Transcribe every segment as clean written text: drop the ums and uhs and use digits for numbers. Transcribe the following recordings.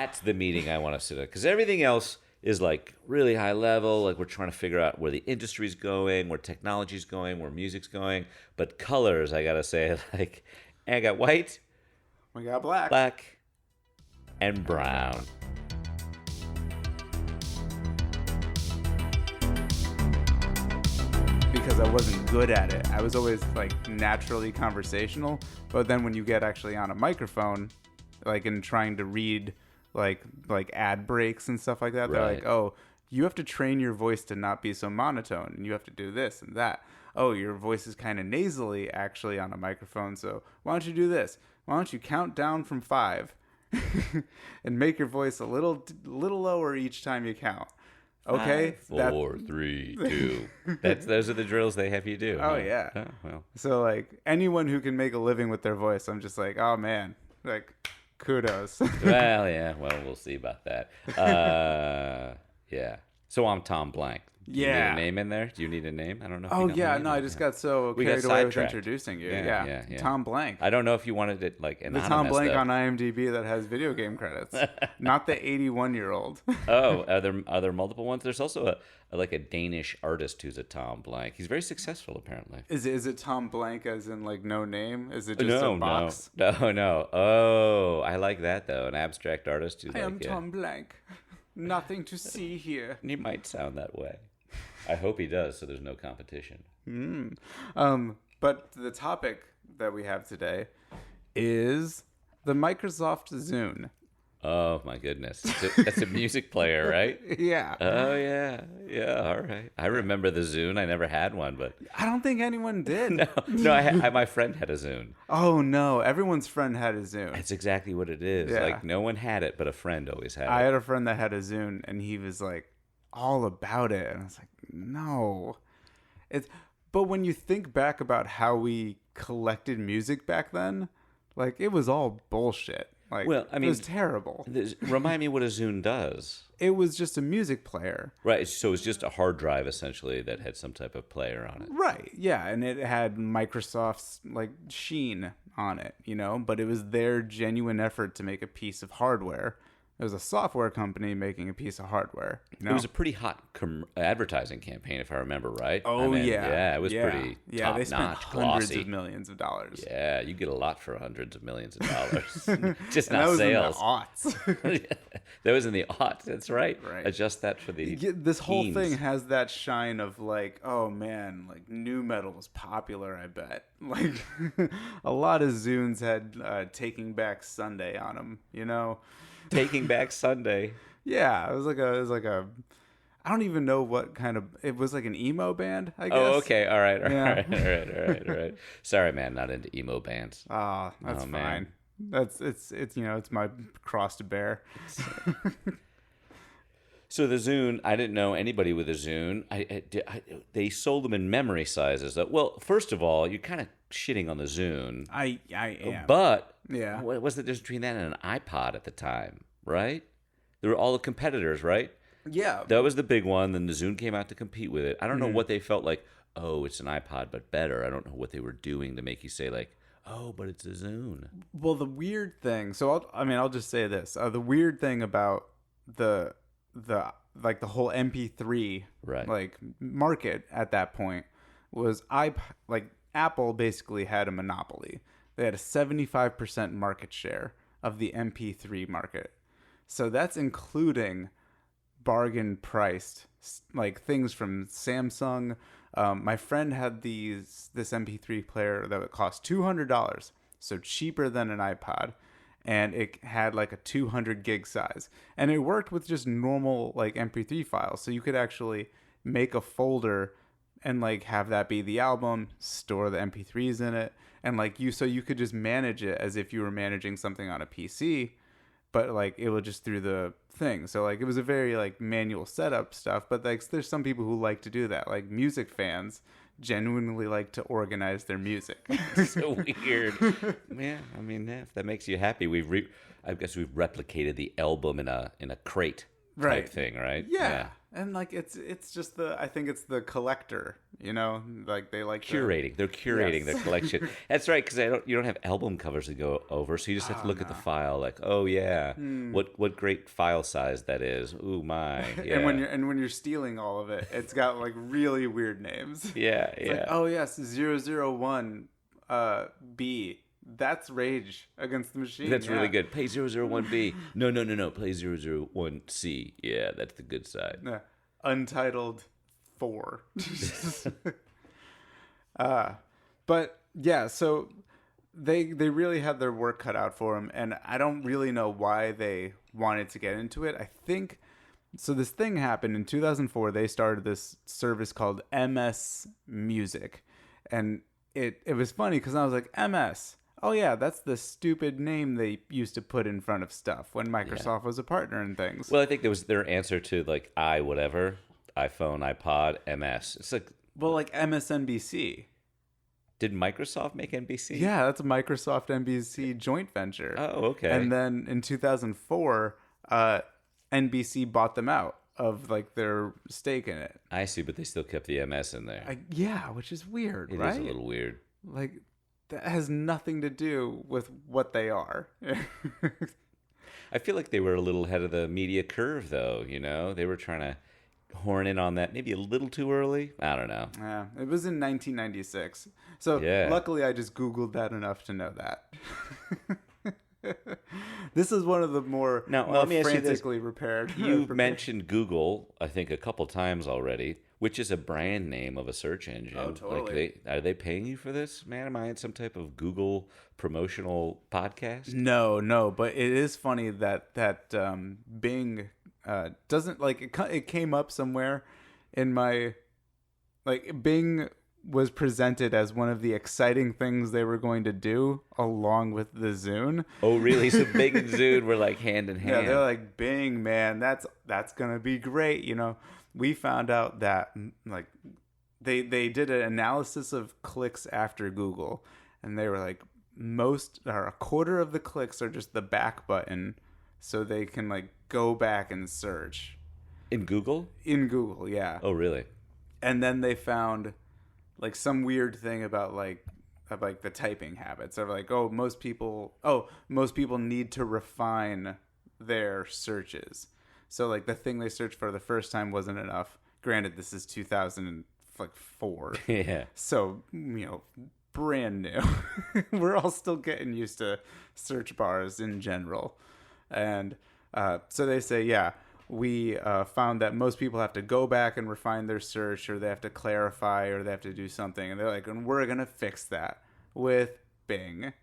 That's the meeting I want to sit at, because everything else is like really high level. Like we're trying to figure out where the industry's going, where technology's going, where music's going. But colors, I gotta say, like I got white, We got black. black, and brown. Because I wasn't good at it. I was always like naturally conversational, but then when you get actually on a microphone, like in trying to read like ad breaks and stuff like that, they're Right. like, "Oh, you have to train your voice to not be so monotone, and you have to do this and that. Oh, your voice is kind of nasally actually on a microphone, so why don't you do this? Why don't you count down from 5 and make your voice a little lower each time you count?" Okay, 5, 4, 3, 2. Those are the drills they have you do. Oh huh? yeah. Oh, well. So like anyone who can make a living with their voice, I'm just like, oh man, like kudos. Well, yeah. Well, we'll see about that. Yeah. So I'm Tom Blank. Do you need Yeah. a name in there? Do you need a name? I don't know. If Oh you got yeah, my name no, in I there. just got so We got carried away with sidetracked. introducing you. Yeah. Tom Blank. I don't know if you wanted it like The anonymous. Tom Blank though. on IMDb that has video game credits, not the 81-year-old. Oh, are there multiple ones? There's also a Danish artist who's a Tom Blank. He's very successful apparently. Is it Tom Blank as in like no name? Is it just a box? No. Oh, I like that though. An abstract artist who's I like am Tom Blank. Nothing to see here. He might sound that way. I hope he does, so there's no competition. But the topic that we have today is the Microsoft Zune. Oh my goodness, that's a music player, right? Yeah. Oh yeah. All right. I remember the Zune. I never had one, but I don't think anyone did. no. My friend had a Zune. Oh no, everyone's friend had a Zune. That's exactly what it is. Yeah. Like no one had it, but a friend always had I it. had a friend that had a Zune, and he was like all about it, and I was like, no. But when you think back about how we collected music back then, like it was all bullshit. Like, Well, I mean, it was terrible. Remind me what a Zune does. It was just a music player. Right. So it's just a hard drive essentially that had some type of player on it. Right. Yeah, and it had Microsoft's like sheen on it, but it was their genuine effort to make a piece of hardware. It was a software company making a piece of hardware. It was a pretty hot advertising campaign, if I remember right. Oh, yeah. Yeah, it was pretty top they spent notch, hundreds glossy. of millions of dollars. Yeah, you get a lot for hundreds of millions of dollars. Just And not that was sales. in the aughts. That was in the aughts. That's right. Right. Adjust that for the This whole teens. thing has that shine of like, oh man, like new metal was popular, I bet. Like a lot of Zunes had Taking Back Sunday on them, Taking Back Sunday. Yeah, it was like a I don't even know what kind of, it was like an emo band, I guess. Oh, okay. All right. Yeah. All right. Sorry, man. Not into emo bands. Ah, that's Oh, fine. man. It's my cross to bear. So the Zune, I didn't know anybody with a Zune. They sold them in memory sizes. Well, first of all, you're kind of shitting on the Zune. I am. But Yeah. what was the difference between that and an iPod at the time, right? There were all the competitors, right? Yeah. That was the big one. Then the Zune came out to compete with it. I don't know Mm-hmm. what they felt like. Oh, it's an iPod, but better. I don't know what they were doing to make you say like, oh, but it's a Zune. Well, the weird thing. So I'll just say this. The weird thing about the whole MP3 Right. like market at that point was Apple basically had a monopoly. They had a 75% market share of the MP3 market. So that's including bargain priced like things from Samsung. My friend had this MP3 player that would cost $200, so cheaper than an iPod, and it had like a 200 gig size, and it worked with just normal like MP3 files. So you could actually make a folder and like have that be the album, store the MP3s in it, and so you could just manage it as if you were managing something on a PC. But like it was just through the thing. So like it was a very like manual setup stuff. But like there's some people who like to do that. Like music fans genuinely like to organize their music. So weird. Yeah, I mean, if that makes you happy, I guess we've replicated the album in a crate type Right. thing, right? Yeah. And like it's just I think it's the collector, like they like Curating. They're curating Yes. their collection. That's right, because you don't have album covers to go over, so you just have to Oh look at the no. file. Like, oh yeah, what great file size that is. Ooh my, yeah, And when you're stealing all of it, it's got like really weird names. yeah, It's like, yeah. oh yes, 001 B. That's Rage Against the Machine. That's really Yeah. good. Play 001B. No, no, no, no. Play 001C. Yeah, that's the good side. Yeah. Untitled 4. But yeah, so they really had their work cut out for them, and I don't really know why they wanted to get into it. I think so. This thing happened in 2004. They started this service called MS Music, and it was funny because I was like, MS. Oh yeah, that's the stupid name they used to put in front of stuff when Microsoft was a partner and things. Well, I think that was their answer to like whatever, iPhone, iPod, MS. It's like, Well, like MSNBC. did Microsoft make NBC? Yeah, that's a Microsoft NBC joint venture. Oh, okay. And then in 2004, NBC bought them out of like their stake in it. I see, but they still kept the MS in there. Yeah, which is weird, It right? is a little weird. Like that has nothing to do with what they are. I feel like they were a little ahead of the media curve, though. They were trying to horn in on that maybe a little too early. I don't know. Yeah, it was in 1996. So Yeah. luckily I just Googled that enough to know that. This is one of the more, Now, more let me ask you this. frantically repaired. You've mentioned Google, I think, a couple times already, which is a brand name of a search engine. Oh, totally. Are they paying you for this, man? Am I in some type of Google promotional podcast? No, but it is funny that Bing doesn't like it came up somewhere in my like Bing was presented as one of the exciting things they were going to do along with the Zune. Oh, really? So Bing and Zune were like hand in Yeah, hand. they're like, Bing, man, that's gonna be great. We found out that like they did an analysis of clicks after Google, and they were like a quarter of the clicks are just the back button, so they can like go back and search In Google? in Google. Yeah, Oh, really? and then they found like some weird thing about like the typing habits of like most people need to refine their searches. So like the thing they searched for the first time wasn't enough. Granted, this is 2004. Yeah. So, brand new. We're all still getting used to search bars in general. And so they say, yeah, we found that most people have to go back and refine their search, or they have to clarify, or they have to do something. And they're like, and we're going to fix that with Bing.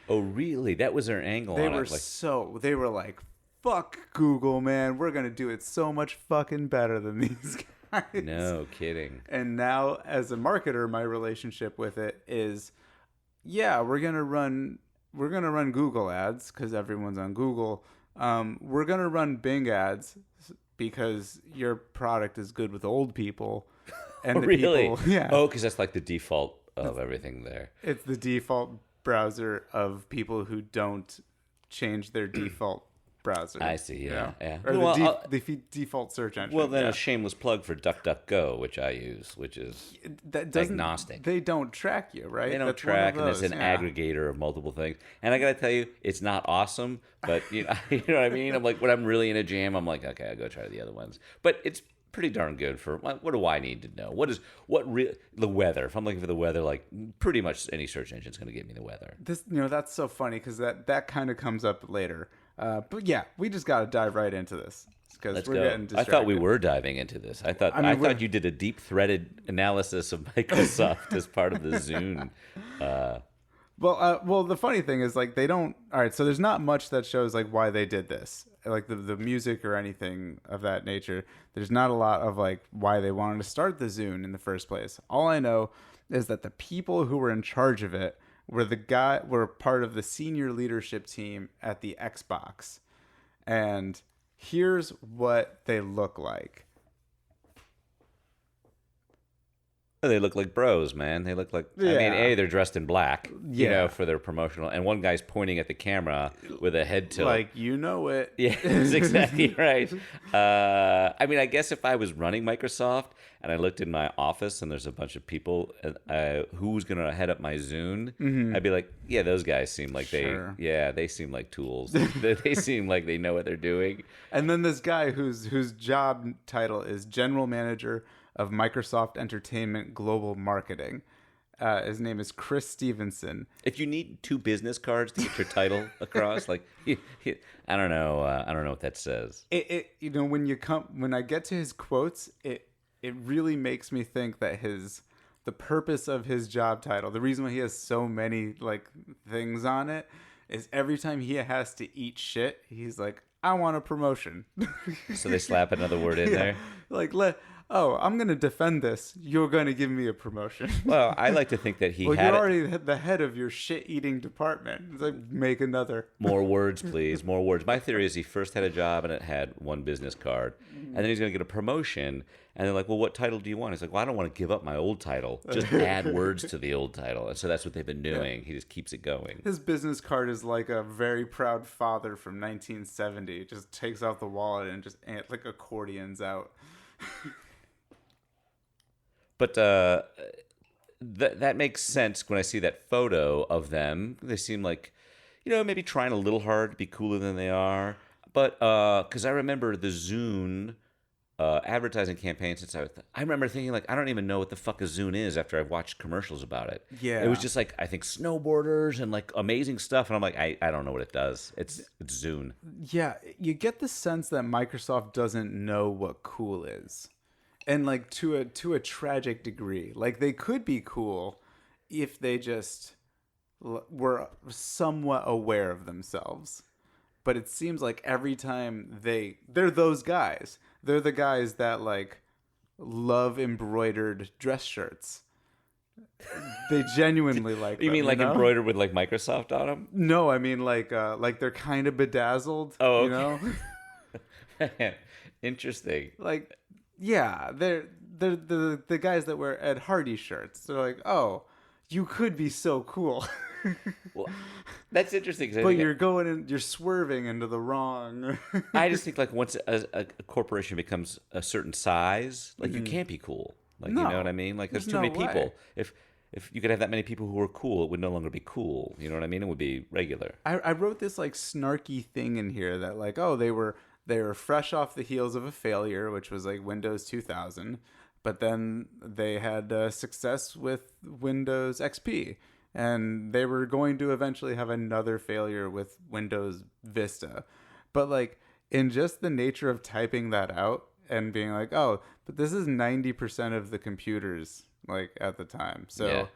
Oh, really? That was their angle on it. They were like, fuck Google, man. We're going to do it so much fucking better than these guys. No kidding. And now, as a marketer, my relationship with it is, yeah, we're gonna run Google ads because everyone's on Google. We're gonna run Bing ads because your product is good with old people. And the Really? people, yeah. Oh, because that's like the default of everything there. It's the default browser of people who don't change their default browser. I see. Yeah, yeah. Or Well, the default search engine. well, then yeah. a shameless plug for DuckDuckGo, which I use, which is That doesn't, agnostic. They don't track you, right? They don't That's one of track, and it's those, an yeah. aggregator of multiple things. And I gotta tell you, it's not awesome, but you know what I mean. I'm like, when I'm really in a jam, I'm like, okay, I'll go try the other ones. But it's pretty darn good for what do I need to know? The weather? If I'm looking for the weather, like pretty much any search engine's gonna give me the weather. That's so funny because that kind of comes up later. But yeah, we just got to dive right into this because Let's we're go. getting I distracted. thought we were diving into this. I thought you did a deep threaded analysis of Microsoft as part of the Zune. Well, the funny thing is, like, they don't. All right, so there's not much that shows like why they did this, like the music or anything of that nature. There's not a lot of like why they wanted to start the Zune in the first place. All I know is that the people who were in charge of it were part of the senior leadership team at the Xbox, and here's what they look like. They look like bros, man. They look like, I mean, Yeah. they're dressed in black, Yeah. for their promotional. And one guy's pointing at the camera with a head tilt. Like, you know it. Yeah, that's exactly right. I mean, I guess if I was running Microsoft and I looked in my office and there's a bunch of people, who's going to head up my Zune, I'd be like, yeah, those guys seem like Sure. they seem like tools. They seem like they know what they're doing. And then this guy whose job title is General Manager of Microsoft Entertainment Global Marketing. His name is Chris Stevenson. If you need 2 business cards to get your title across, like, I don't know. I don't know what that says. When I get to his quotes, it really makes me think that the purpose of his job title, the reason why he has so many like things on it, is every time he has to eat shit, he's like, I want a promotion. So they slap another word in there. Like, I'm going to defend this. You're going to give me a promotion. Well, I like to think that he Well, had you're already the head of your shit-eating department. It's like, make another. more words, please, more words. My theory is he first had a job and it had 1 business card, and then he's going to get a promotion, and they're like, well, what title do you want? He's like, well, I don't want to give up my old title. Just add words to the old title. And so that's what they've been doing. Yeah. He just keeps it going. His business card is like a very proud father from 1970. Just takes out the wallet and just like accordions out. But that makes sense when I see that photo of them. They seem like, maybe trying a little hard to be cooler than they are. But because I remember the Zune advertising campaign, since I remember thinking, like, I don't even know what the fuck a Zune is after I've watched commercials about it. Yeah. It was just like, I think snowboarders and like amazing stuff. And I'm like, I don't know what it does. It's Zune. Yeah. You get the sense that Microsoft doesn't know what cool is. And like to a tragic degree, like they could be cool if they just were somewhat aware of themselves. But it seems like every time they're those guys. They're the guys that like love embroidered dress shirts. They genuinely like them. You mean like embroidered with like Microsoft on them? No, I mean like they're kind of bedazzled. Oh, You okay. know? Interesting. Like, yeah, they're the guys that wear Ed Hardy shirts. They're like, oh, you could be so cool. Well, that's interesting. But you're swerving into the wrong. I just think like once a corporation becomes a certain size, like you can't be cool. Like, No, you know what I mean? Like there's too many people. way. If you could have that many people who were cool, it would no longer be cool. You know what I mean? It would be regular. I wrote this like snarky thing in here that like, oh, they were fresh off the heels of a failure, which was like Windows 2000, but then they had success with Windows XP, and they were going to eventually have another failure with Windows Vista. But like in just the nature of typing that out and being like, oh, but this is 90% of the computers like at the time. So Yeah.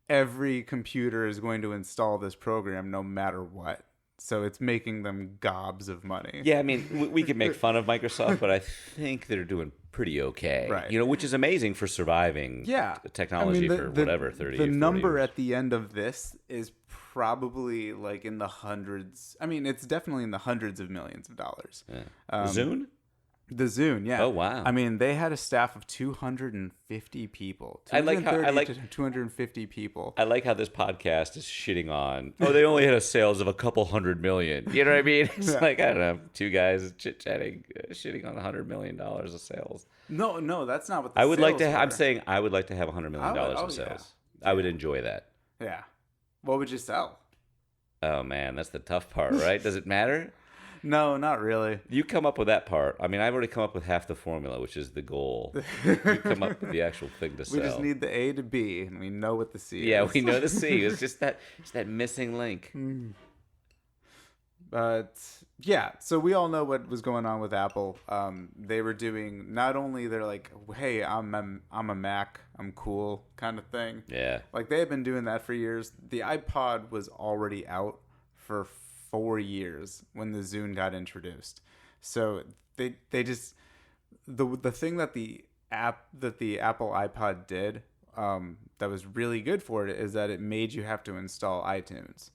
every computer is going to install this program no matter what. So it's making them gobs of money. Yeah, I mean, we could make fun of Microsoft, but I think they're doing pretty okay. Right. Which is amazing for surviving technology for whatever, 30 The 40 number years. at the end of this is probably like in the hundreds. I mean, it's definitely in the hundreds of millions of dollars. Yeah. Zune? The Zune, yeah. Oh, wow. I mean, they had a staff of 250 people. I like how- 250 people. I like how this podcast is shitting on. Oh, they only had a sales of a couple hundred million. You know what I mean? It's like, I don't know, 2 guys chit chatting, shitting on $100 million of sales. No, that's not what the I would like to. sales I'm were. saying I would like to have $100 million I would- of oh, sales. yeah. I would enjoy that. Yeah. What would you sell? Oh man, that's the tough part, right? Does it matter? No, not really. You come up with that part. I mean, I've already come up with half the formula, which is the goal. You come up with the actual thing to sell. We just need the A to B, and we know what the C is. Yeah, we know the C. It's just that missing link. But yeah, so we all know what was going on with Apple. They were doing not only they're like, hey, I'm a Mac, I'm cool kind of thing. Yeah. Like they had been doing that for years. The iPod was already out for 4 years when the Zune got introduced. So they just the thing that the Apple iPod did that was really good for it is that it made you have to install iTunes.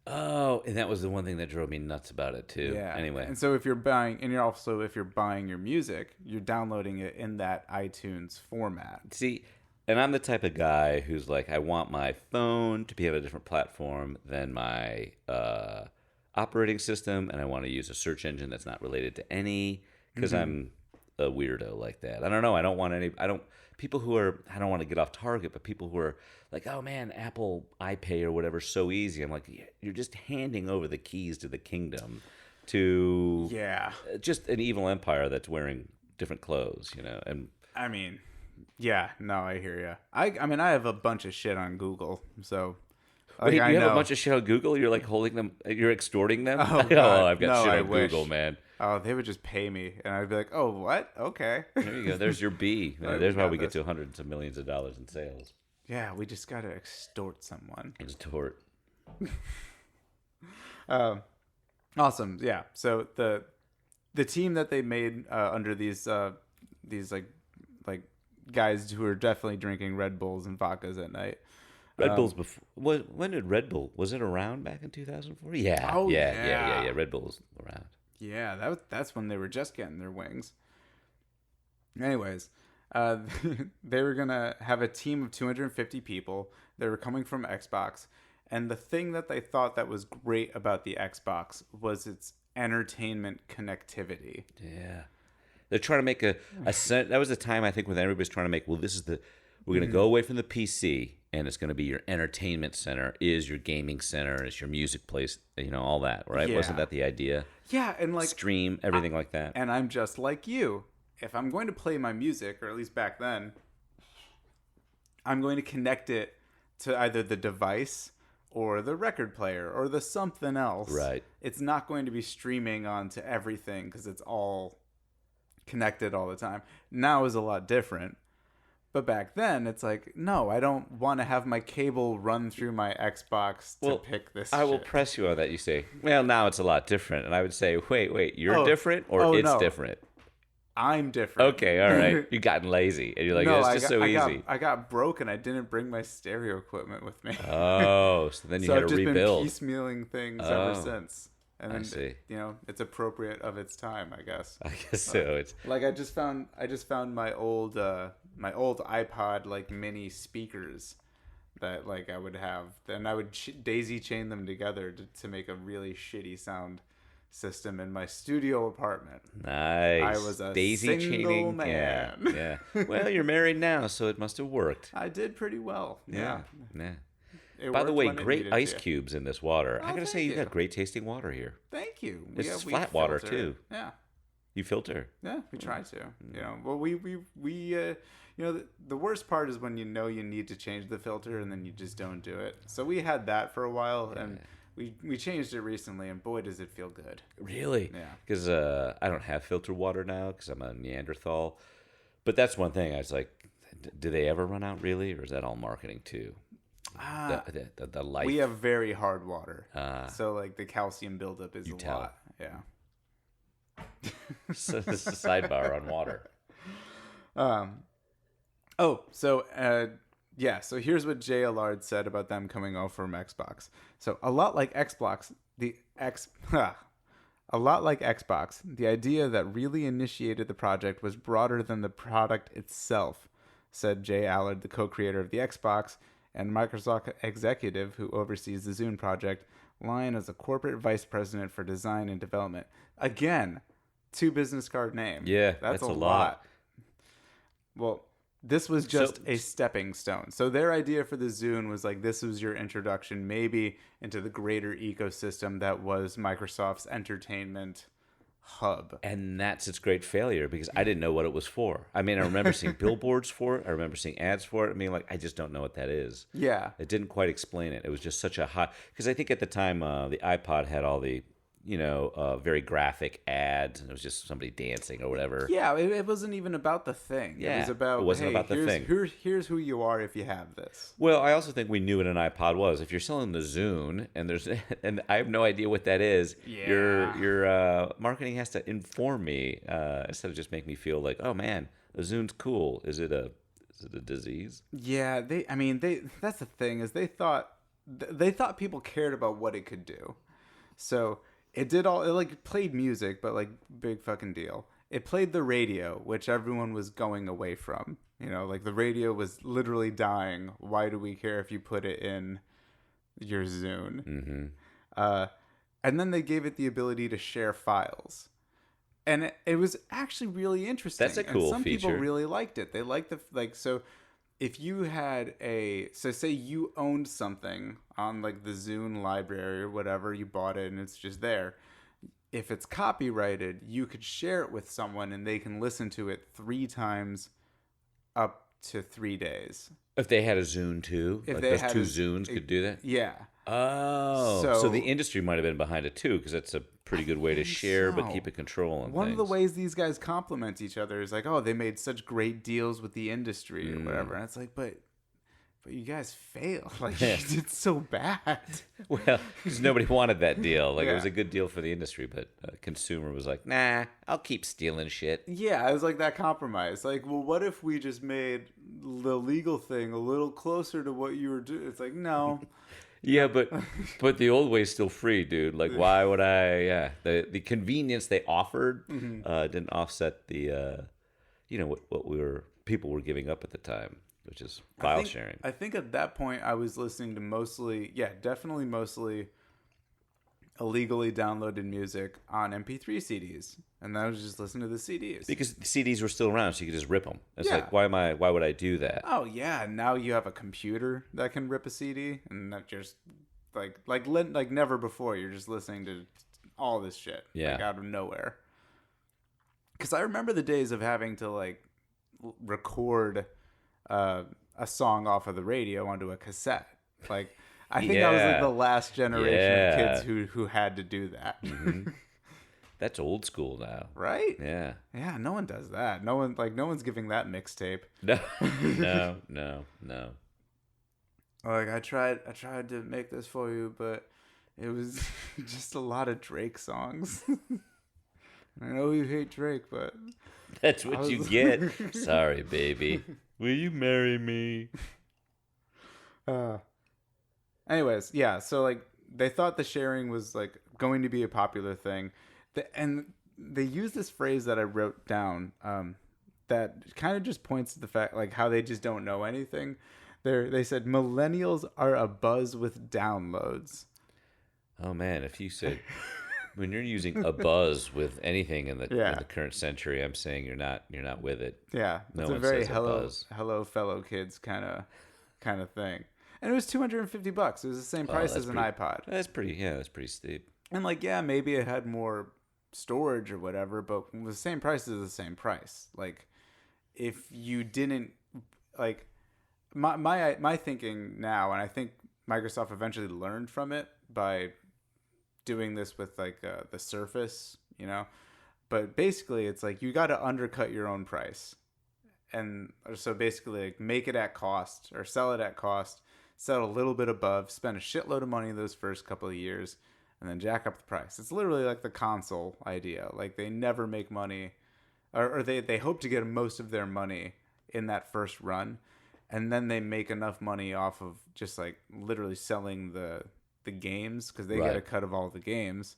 Oh, and that was the one thing that drove me nuts about it too. Yeah. Anyway, And so if you're buying, and you're also, if you're buying your music, you're downloading it in that iTunes format. see, and I'm the type of guy who's like, I want my phone to be on a different platform than my operating system, and I want to use a search engine that's not related to any, because I'm a weirdo like that. I don't know. I don't want any. I don't. People who are. I don't want to get off target, but people who are like, oh man, Apple iPay or whatever, so easy. I'm like, yeah, you're just handing over the keys to the kingdom to Yeah. just an evil empire that's wearing different clothes, and I mean, yeah, no, I hear you. I mean, I have a bunch of shit on Google, so like, wait, I you have know. a bunch of shit on Google? You're like holding them, you're extorting them? Oh, God. I've got No, shit I on wish. Google, man. Oh, they would just pay me, and I'd be like, "Oh, what? Okay." There you go. There's your B. Right, There's we how got we get this. to hundreds of millions of dollars in sales. Yeah, we just gotta extort someone. Extort. Awesome. Yeah. So the team that they made under these like guys who are definitely drinking Red Bulls and vodkas at night. Red Bull's before. When did Red Bull? Was it around back in 2004? Yeah. Oh, Yeah. Red Bull's around. Yeah, that's when they were just getting their wings. Anyways, they were gonna have a team of 250 people. They were coming from Xbox, and the thing that they thought that was great about the Xbox was its entertainment connectivity. Yeah. They're trying to make that was the time I think when everybody's trying to make, well, we're going to go away from the PC and it's going to be your entertainment center, is your gaming center, it's your music place, all that, right? Yeah. Wasn't that the idea? Yeah, and like Stream, everything like that. and I'm just like you. If I'm going to play my music, or at least back then, I'm going to connect it to either the device or the record player or the something else. Right. It's not going to be streaming onto everything because it's all connected all the time. Now is a lot different. But back then, it's like, no, I don't want to have my cable run through my Xbox to pick this I will shit. press you on that. You say, well, now it's a lot different. And I would say, wait, you're different or it's no. different? I'm different. Okay, all right. You've gotten lazy. And you're like, No, it's I just got, so I easy. got, I got broke and I didn't bring my stereo equipment with me. Oh, so then you So had I've to just rebuild. been piecemealing things Oh, ever since. And I then, see. it's appropriate of its time, I guess. I guess so. It's Like I just found my old iPod like mini speakers that like I would have, and I would daisy chain them together to make a really shitty sound system in my studio apartment. nice. I was a daisy single chaining. man. Yeah. Well, you're married now, so it must have worked. I did pretty well. Yeah. It By the worked way, when it great needed ice to. cubes in this water. I Oh, gotta say, thank you you. got great tasting water here. Thank you. This is we flat water, filter. too. Yeah. You filter. Yeah, we try to. Well, the worst part is when you need to change the filter and then you just don't do it. So we had that for a while, and we changed it recently, and boy, does it feel good. Really? Yeah. Because I don't have filtered water now because I'm a Neanderthal. But that's one thing. I was like, do they ever run out really, or is that all marketing too? The life. We have very hard water, Ah. so like the calcium buildup is a tell. lot. Yeah. So this is a sidebar on water. So here's what Jay Allard said about them coming over from Xbox. So a lot like Xbox, the idea that really initiated the project was broader than the product itself, said Jay Allard, the co-creator of the Xbox and Microsoft executive who oversees the Zune project, line as a corporate vice president for design and development. Again, 2 business card name. Yeah, that's that's a a lot. lot. Well, this was just a stepping stone. So their idea for the Zune was like, this was your introduction maybe into the greater ecosystem that was Microsoft's entertainment hub. And that's its great failure because I didn't know what it was for. I mean, I remember seeing billboards for it. I remember seeing ads for it. I mean, like, I just don't know what that is. Yeah. It didn't quite explain it. It was just such a hot... Because I think at the time, the iPod had all the, very graphic ads, and it was just somebody dancing or whatever. Yeah, it wasn't even about the thing. Yeah, it was about, it wasn't about the thing. Here's who you are if you have this. Well, I also think we knew what an iPod was. If you're selling the Zune, and I have no idea what that is, Yeah. your marketing has to inform me instead of just make me feel like, oh man, the Zune's cool. Is it a disease? Yeah, that's the thing, is they thought they thought people cared about what it could do. So it did all. It like played music, but like big fucking deal. It played the radio, which everyone was going away from. You know, like the radio was literally dying. Why do we care if you put it in your Zune? Mm-hmm. Uh, and then they gave it the ability to share files. And it was actually really interesting. That's a cool and some people feature. really liked it. They liked the like so if you had so say you owned something on like the Zune library or whatever, you bought it and it's just there. If it's copyrighted, you could share it with someone and they can listen to it 3 times up to 3 days. If they had a Zune too, If like they those had two Zunes could do that. Yeah. Oh, so So- the industry might have been behind it too, because it's a pretty good way to share but so. keep it control on One things. of the ways these guys compliment each other is like, oh, they made such great deals with the industry or whatever. And it's like, but you guys failed. Like, you did so bad. Well, because nobody wanted that deal. Like, it was Yeah. a good deal for the industry, but a consumer was like, nah, I'll keep stealing shit. Yeah, it was like that compromise. Like, well, what if we just made the legal thing a little closer to what you were doing? It's like, no. Yeah, but the old way's still free, dude. Like, why would I? Yeah, the convenience they offered didn't offset the, what people were giving up at the time, which is file sharing. I think at that point I was listening to definitely mostly illegally downloaded music on MP3 CDs, and I was just listening to the CDs. Because the CDs were still around, so you could just rip them. It's Yeah. like, why would I do that? Oh yeah, now you have a computer that can rip a CD, and that just like never before. You're just listening to all this shit, like out of nowhere. Because I remember the days of having to like record a song off of the radio onto a cassette. Like I think I was like the last generation of kids who had to do that. Mm-hmm. That's old school now, Right? Yeah. Yeah, no one does that. No one's giving that mixtape. No, no. Like I tried to make this for you, but it was just a lot of Drake songs. I know you hate Drake, but That's what you get. Sorry, baby. Will you marry me? Anyways, yeah. So like they thought the sharing was like going to be a popular thing, and they used this phrase that I wrote down that kind of just points to the fact like how they just don't know anything. They said millennials are a buzz with downloads. Oh man, if you said when you're using a buzz with anything in the current century, I'm saying you're not with it. Yeah, No it's a one very says a buzz. hello fellow kids kind of thing. And it was $250. It was the same price as an iPod. That's pretty steep. And like, yeah, maybe it had more storage or whatever, but the same price is the same price. Like, if you didn't like my thinking now, and I think Microsoft eventually learned from it by doing this with like the Surface, But basically, it's like you got to undercut your own price, and so basically, like, make it at cost or sell it at cost. Sell a little bit above, spend a shitload of money those first couple of years, and then jack up the price. It's literally like the console idea. Like they never make money, or they hope to get most of their money in that first run, and then they make enough money off of just like literally selling the games because they get a cut of all the games.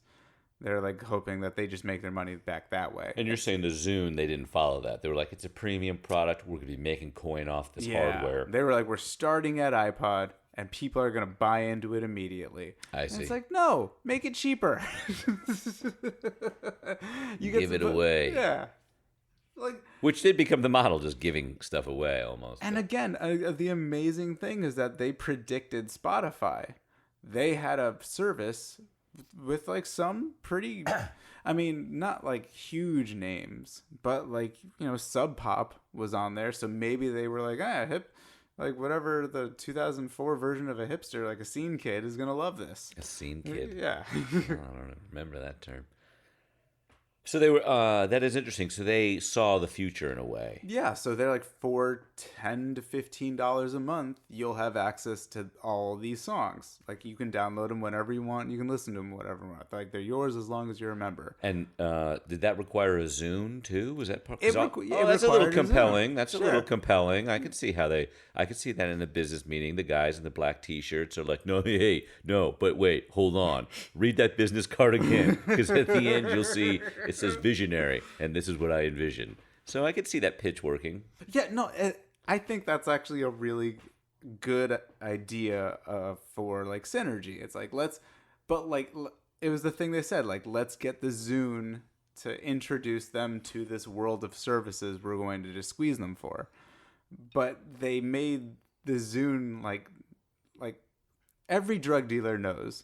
They're like hoping that they just make their money back that way. And you're saying the Zune, they didn't follow that. They were like, it's a premium product. We're going to be making coin off this hardware. They were like, we're starting at iPod, and people are going to buy into it immediately. I see. And it's like, no, make it cheaper. You give it away. Yeah. Like, which did become the model, just giving stuff away almost. And again, the amazing thing is that they predicted Spotify. They had a service with like some pretty, I mean, not like huge names, but like, Sub Pop was on there. So maybe they were like, hip, like whatever the 2004 version of a hipster, like a scene kid is going to love this. A scene kid? Yeah. I don't remember that term. So they were. That is interesting. So they saw the future in a way. Yeah, so they're like for $10 to $15 a month, you'll have access to all these songs. Like you can download them whenever you want. You can listen to them whatever you want. Like they're yours as long as you're a member. And did that require a Zune too? Was that part? It, Oh, it that's a little required a Zune. compelling. That's a little Sure. compelling. I could see how they. I could see that in a business meeting. The guys in the black T-shirts are like, "No, hey, no, but wait, hold on. Read that business card again, because at the end you'll see it says visionary, and this is what I envision." So I could see that pitch working. Yeah, no, I think that's actually a really good idea for like synergy. It's like it was the thing they said, like let's get the Zune to introduce them to this world of services we're going to just squeeze them for. But they made the Zune like every drug dealer knows.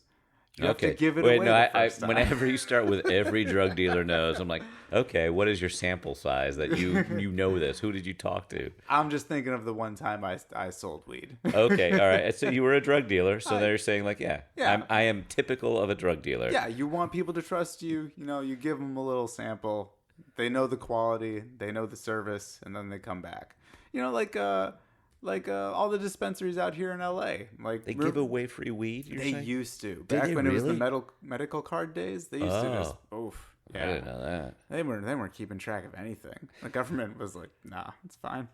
You have to give it away the first time. Whenever you start with every drug dealer knows, I'm like, okay, what is your sample size that you know this? Who did you talk to? I'm just thinking of the one time I sold weed. Okay, all right. So you were a drug dealer, so they're saying like, yeah. I am typical of a drug dealer. Yeah, you want people to trust you. You know, you give them a little sample. They know the quality, they know the service, and then they come back. You know, like all the dispensaries out here in LA. Like They give away free weed, you're they saying? used to. Did Back they when it was the really? medical card days, they used to just oof. I Yeah. didn't know that. They weren't keeping track of anything. The government was like, nah, it's fine.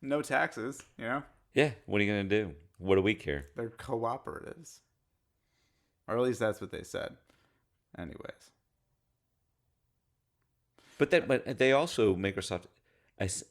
No taxes, you know? Yeah, what are you going to do? What do we care? They're cooperatives. Or at least that's what they said. Anyways. But they also, Microsoft,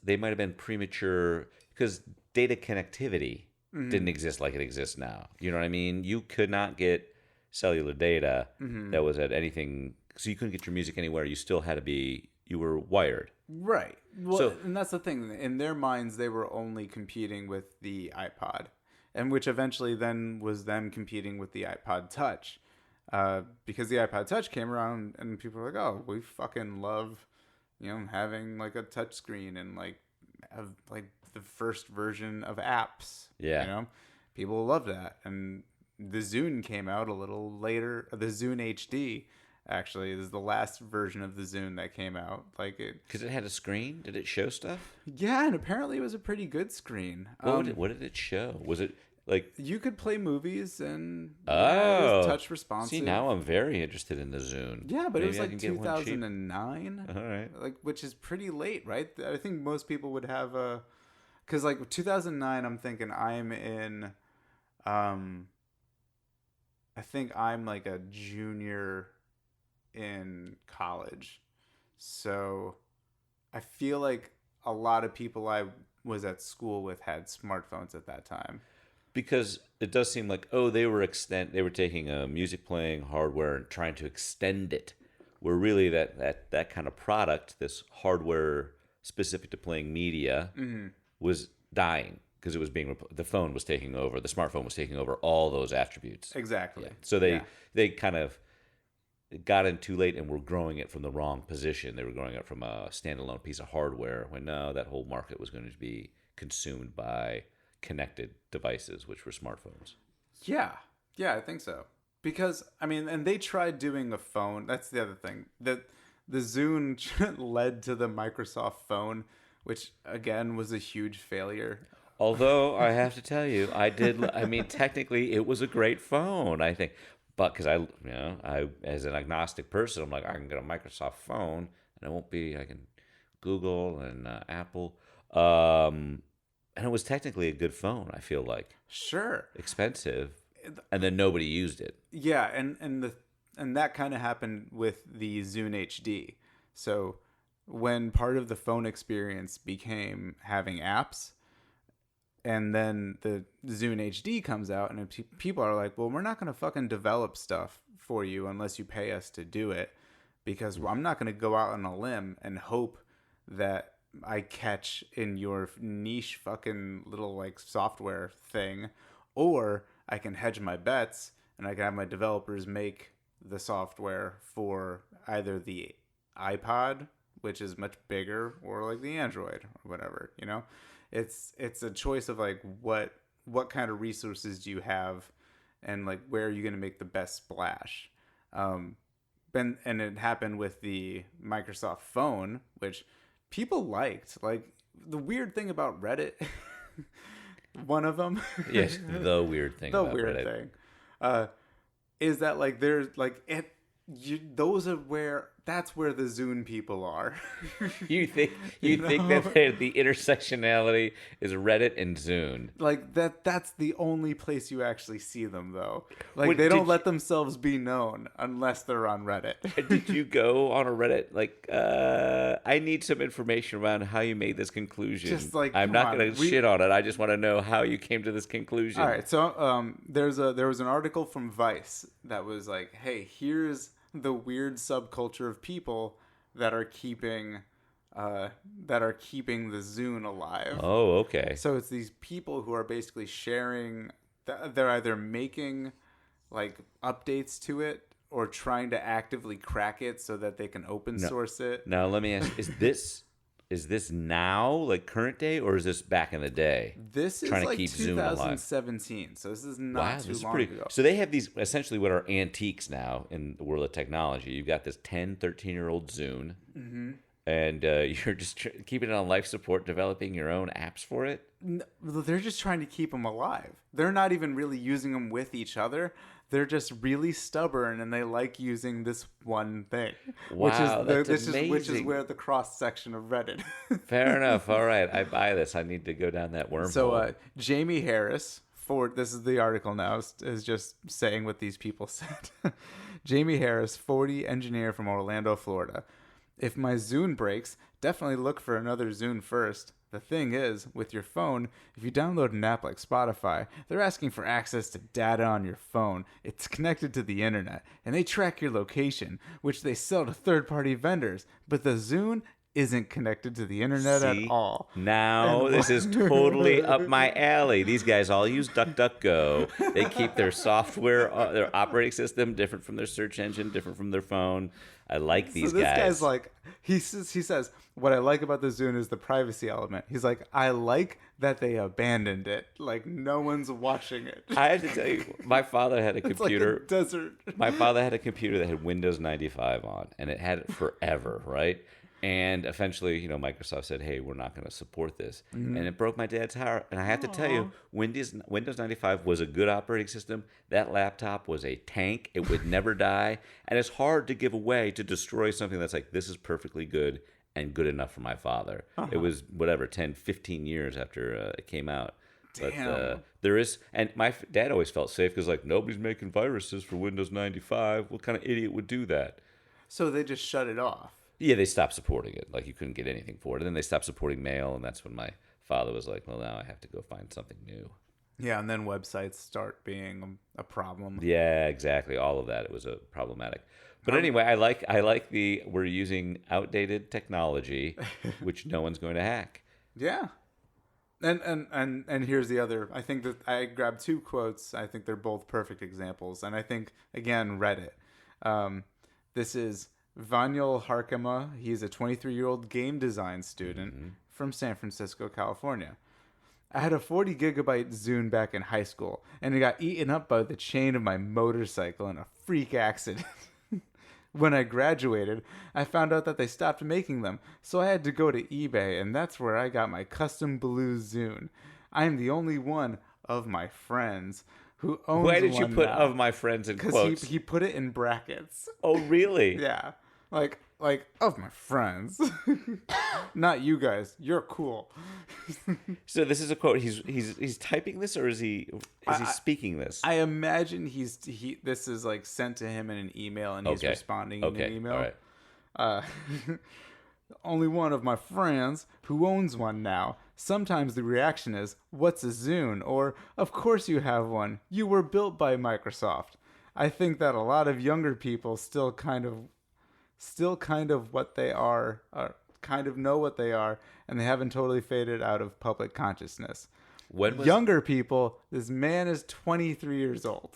they might have been premature because data connectivity didn't exist like it exists now. You know what I mean? You could not get cellular data that was at anything, so you couldn't get your music anywhere. You still had to be, you were wired. Right. Well, So- and that's the thing. In their minds, they were only competing with the iPod, and which eventually then was them competing with the iPod Touch, because the iPod Touch came around and people were like, "Oh, we fucking love, having like a touch screen and like have like the first version of apps." Yeah. People love that, and the Zune came out a little later. The Zune HD. Actually, this is the last version of the Zune that came out. Like it, Because it had a screen? Did it show stuff? yeah, and apparently it was a pretty good screen. What did it show? Was it like... You could play movies and it Oh. was touch responsive. See, now I'm very interested in the Zune. Yeah, but it was Maybe I like can get one cheap. 2009, All right. like which is pretty late, right? I think most people would have a, because like 2009, I'm thinking I'm in, I think I'm like a junior in college, so I feel like a lot of people I was at school with had smartphones at that time. Because it does seem like, they were taking a music playing hardware and trying to extend it, where really that kind of product, this hardware specific to playing media, was dying because it was the phone was taking over, the smartphone was taking over all those attributes. Exactly. Yeah. So they kind of got in too late and were growing it from the wrong position. They were growing it from a standalone piece of hardware when no, that whole market was going to be consumed by connected devices, which were smartphones. Yeah, I think so. Because I mean, and they tried doing a phone. That's the other thing. That the Zune led to the Microsoft phone, which again was a huge failure. Although I have to tell you, I mean, technically, it was a great phone, I think. But because I as an agnostic person, I'm like, I can get a Microsoft phone, and I can Google and Apple. And it was technically a good phone, I feel like. Sure. Expensive. And then nobody used it. Yeah, and that kind of happened with the Zune HD. So when part of the phone experience became having apps, and then the Zune HD comes out, and people are like, well, we're not going to fucking develop stuff for you unless you pay us to do it, because I'm not going to go out on a limb and hope that I catch in your niche fucking little like software thing, or I can hedge my bets and I can have my developers make the software for either the iPod, which is much bigger, or like the Android or whatever. It's a choice of like what kind of resources do you have, and like where are you going to make the best splash. and it happened with the Microsoft phone, which people liked. Like the weird thing about Reddit, one of them, Yes, the weird thing the about weird Reddit. thing, is that like there's like it. Those are that's where the Zune people are. You think You that know? the intersectionality is Reddit and Zune? Like that's the only place you actually see them though. Like What they did don't let you, themselves be known unless they're on Reddit. did you go on a Reddit like I need some information around how you made this conclusion. Just like, I'm come not on, going to shit on it. I just want to know how you came to this All conclusion. right, so there was an article from Vice that was like, hey, here's the weird subculture of people that are keeping the Zune alive. Oh, okay. So it's these people who are basically sharing. They're either making like updates to it or trying to actively crack it so that they can open No. source it. Now let me ask: is this now, like current day, or is this back in the day? This is Trying to like keep Zune alive. 2017, so this is not Wow, too this is long pretty. ago. So they have these essentially what are antiques now in the world of technology. You've got this 10, 13-year-old Zune, and you're just keeping it on life support, developing your own apps for it. They're just trying to keep them alive. They're not even really using them with each other. They're just really stubborn, and they like using this one thing, Wow, that's which is amazing. where the cross section of Reddit. Fair enough. All right, I buy this. I need to go down that wormhole. So Jamie Harris, this is the article now, is just saying what these people said. Jamie Harris, 40, engineer from Orlando, Florida. If my Zune breaks, definitely look for another Zune first. The thing is, with your phone, if you download an app like Spotify, they're asking for access to data on your phone. It's connected to the internet, and they track your location, which they sell to third-party vendors. But the Zune isn't connected to the internet at See, all. now this is totally up my alley. These guys all use DuckDuckGo. They keep their software, their operating system different from their search engine, different from their phone. I like these So this guys. guy's like, he says, what I like about the Zune is the privacy element. He's like, I like that they abandoned it. Like, no one's watching it. I have to tell you, my father had a It's like a computer. desert. My father had a computer that had Windows 95 on, and it had it forever, right? And eventually, Microsoft said, "Hey, we're not going to support this," and it broke my dad's heart. And I have to tell you, Windows 95 was a good operating system. That laptop was a tank; it would never die, and it's hard to give away to destroy something that's like this is perfectly good and good enough for my father. It was whatever 10, 15 years after it came out. But Damn. there is, and my dad always felt safe because like nobody's making viruses for Windows 95. What kind of idiot would do that? So they just shut it off. Yeah, they stopped supporting it. Like you couldn't get anything for it. And then they stopped supporting mail, and that's when my father was like, "Well, now I have to go find something new." Yeah, and then websites start being a problem. Yeah, exactly. All of that. It was a problematic. But anyway, I like the we're using outdated technology, which no one's going to hack. Yeah. And here's the other. I think that I grabbed two quotes. I think they're both perfect examples. And I think, again, Reddit. This is Vanyal Harkema. He's a 23-year-old game design student from San Francisco, California. I had a 40 gigabyte Zune back in high school, and it got eaten up by the chain of my motorcycle in a freak accident. When I graduated, I found out that they stopped making them, so I had to go to eBay, and that's where I got my custom blue Zune. I am the only one of my friends who owns one. Why did you put now. "of my friends" in Because quotes? he put it in brackets. Oh, really? Yeah. Like of my friends. Not you guys. You're cool. So this is a quote. He's typing this, or is he speaking this? I imagine this is like sent to him in an email and he's Okay. responding Okay. in an email. All right. Only one of my friends who owns one now. Sometimes the reaction is, "What's a Zune?" or "Of course you have one. You were built by Microsoft." I think that a lot of younger people still kind of what they are, kind of know what they are, and they haven't totally faded out of public consciousness. When was Younger people, this man is 23 years old.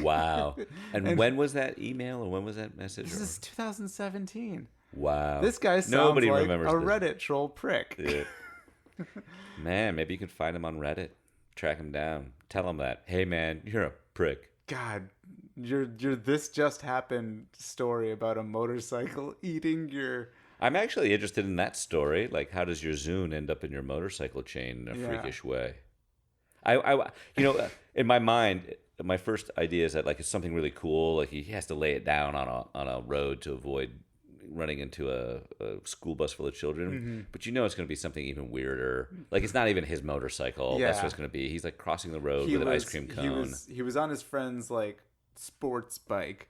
Wow. And when was that email, or when was that message? This is 2017. Wow. This guy sounds Nobody like remembers a this. Reddit troll prick. Yeah. Man, maybe you could find him on Reddit, track him down, tell him that. Hey, man, you're a prick. God, your this just happened story about a motorcycle eating your I'm actually interested in that story. Like, how does your Zune end up in your motorcycle chain in a yeah. freakish way? In my mind, my first idea is that like it's something really cool. Like he has to lay it down on a road to avoid running into a school bus full of children. But it's going to be something even weirder. Like it's not even his motorcycle. That's what Yeah. it's going to be. He's like crossing the road He with an ice was cream he cone. was on his friend's like sports bike,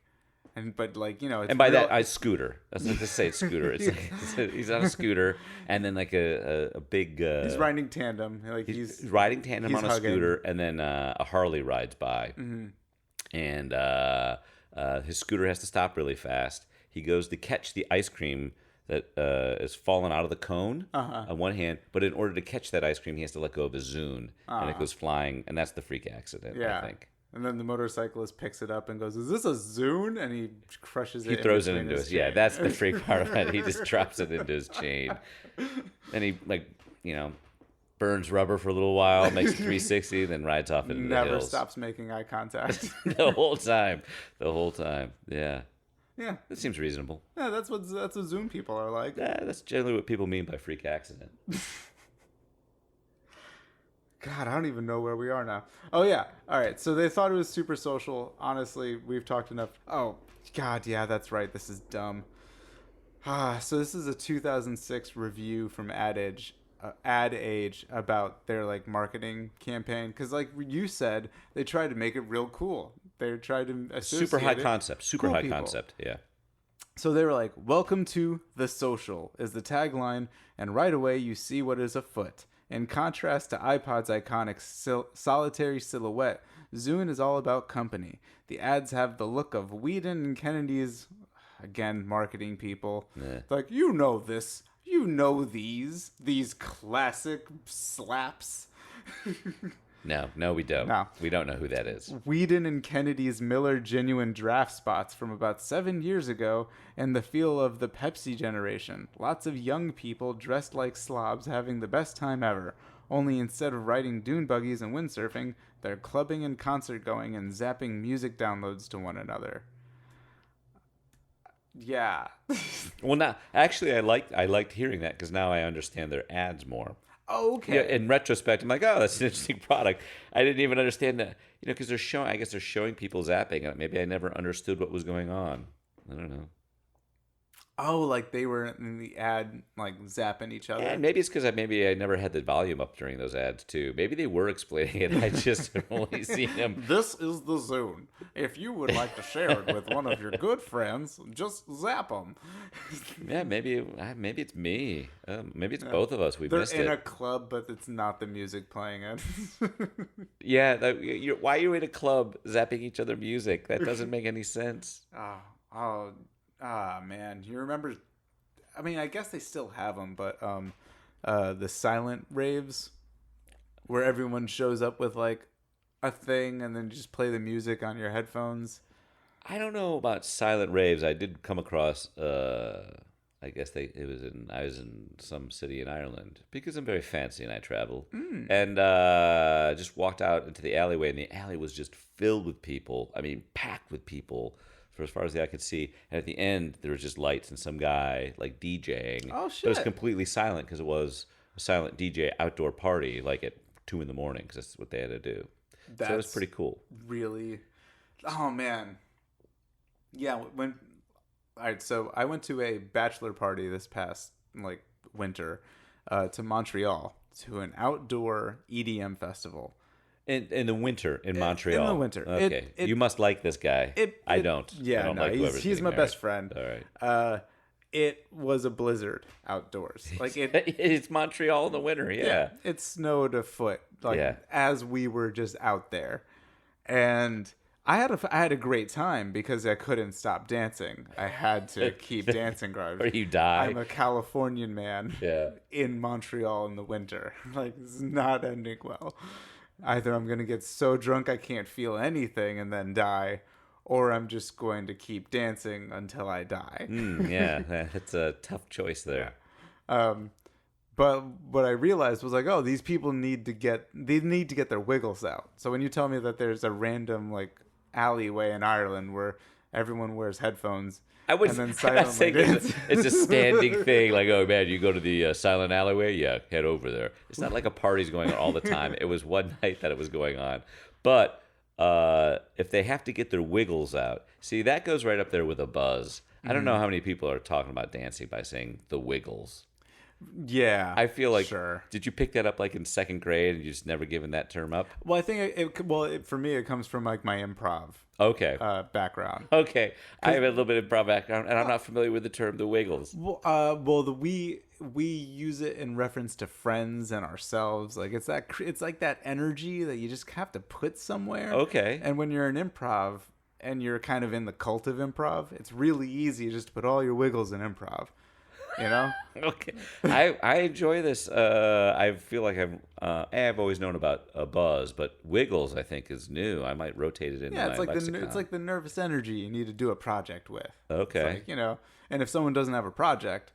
but like it's And by real. that, I scooter. That's not to say it's scooter. It's like he's on a scooter, and then like a big. He's riding tandem. Like He's riding tandem he's on a hugging. scooter, and then a Harley rides by, and his scooter has to stop really fast. He goes to catch the ice cream that is fallen out of the cone on one hand, but in order to catch that ice cream, he has to let go of his Zune, and it goes flying, and that's the freak accident. Yeah. I think. And then the motorcyclist picks it up and goes, "Is this a Zune?" And he crushes it. He throws it between into his his. Yeah, chain. that's the freak part of it. He just drops it into his chain. Then he burns rubber for a little while, makes a 360, then rides off into the Never hills. stops making eye contact. The whole time. The whole time. Yeah. Yeah, That seems reasonable. yeah, that's what Zune people are like. Yeah, that's generally what people mean by freak accident. God, I don't even know where we are now. Oh yeah, all right. So they thought it was super social. Honestly, we've talked enough. Oh God, yeah, that's right. This is dumb. So this is a 2006 review from Ad Age about their like marketing campaign. Because like you said, they tried to make it real cool. They tried to associate Super high it- concept. Super cool high people. concept. Yeah. So they were like, "Welcome to the social" is the tagline, and right away you see what is afoot. In contrast to iPod's iconic solitary silhouette, Zune is all about company. The ads have the look of Whedon and Kennedy's, again, marketing people. Yeah. Like, this, these classic slaps. No, we don't. No. We don't know who that is. Whedon and Kennedy's Miller Genuine draft spots from about 7 years ago, and the feel of the Pepsi generation. Lots of young people dressed like slobs having the best time ever. Only instead of riding dune buggies and windsurfing, they're clubbing and concert going and zapping music downloads to one another. Yeah. Well, now actually, I liked hearing that because now I understand their ads more. Oh, okay. Yeah, in retrospect, I'm like, oh, that's an interesting product. I didn't even understand that, because they're showing. I guess they're showing people zapping. Maybe I never understood what was going on. I don't know. Oh, like they were in the ad, like zapping each other. Yeah, maybe it's because I never had the volume up during those ads too. Maybe they were explaining it. I just have only seen them. This is the Zune. If you would like to share it with one of your good friends, just zap them. Yeah, maybe it's me. Maybe it's both of us. We They're missed in it. a club, but it's not the music playing it. Yeah, why are you in a club zapping each other music? That doesn't make any sense. Man, you remember? I mean, I guess they still have them, but the silent raves, where everyone shows up with like a thing and then just play the music on your headphones. I don't know about silent raves. I did come across. I guess I was in some city in Ireland because I'm very fancy and I travel, and just walked out into the alleyway, and the alley was just filled with people. I mean, packed with people for as far as the eye could see. And at the end, there was just lights and some guy like DJing. Oh, But it was shit. completely silent because it was a silent DJ outdoor party, like at 2 a.m. because that's what they had to do. So it was That's pretty cool. really. Oh man. Yeah. All right. So I went to a bachelor party this past like winter, to Montreal to an outdoor EDM festival. In the winter in Montreal. In the winter. Okay. You must like this guy. I don't. Yeah, I don't no, like whoever's he's getting my married. best friend. All right. It was a blizzard outdoors. Like it. It's Montreal in the winter. Yeah. It snowed a foot. Like Yeah. as we were just out there, and I had a great time because I couldn't stop dancing. I had to keep dancing, Or you die. I'm a Californian man Yeah. in Montreal in the winter. Like, it's not ending well. Either I'm going to get so drunk I can't feel anything and then die, or I'm just going to keep dancing until I die. Yeah. That's a tough choice there. But what I realized was like, oh, these people need to get their wiggles out. So when you tell me that there's a random like alleyway in Ireland where everyone wears headphones I would. and then I'm not silently saying dance. it's a standing thing. Like, oh man, you go to the silent alleyway. Yeah, head over there. It's not like a party's going on all the time. It was one night that it was going on. But if they have to get their wiggles out, see that goes right up there with a buzz. I don't know how many people are talking about dancing by saying the wiggles. Yeah, I feel like. sure. Did you pick that up like in second grade and you just never given that term up? Well, I think for me it comes from like my improv Okay. background. Okay. I have a little bit of improv background, and I'm not familiar with the term the wiggles. We use it in reference to friends and ourselves. Like it's like that energy that you just have to put somewhere. Okay. And when you're in improv and you're kind of in the cult of improv, it's really easy just to put all your wiggles in improv. You know? Okay, I enjoy this. I feel like I've always known about a buzz, but wiggles I think is new. I might rotate it into Yeah, my lexicon. it's like the nervous energy you need to do a project with. Okay. It's like, and if someone doesn't have a project,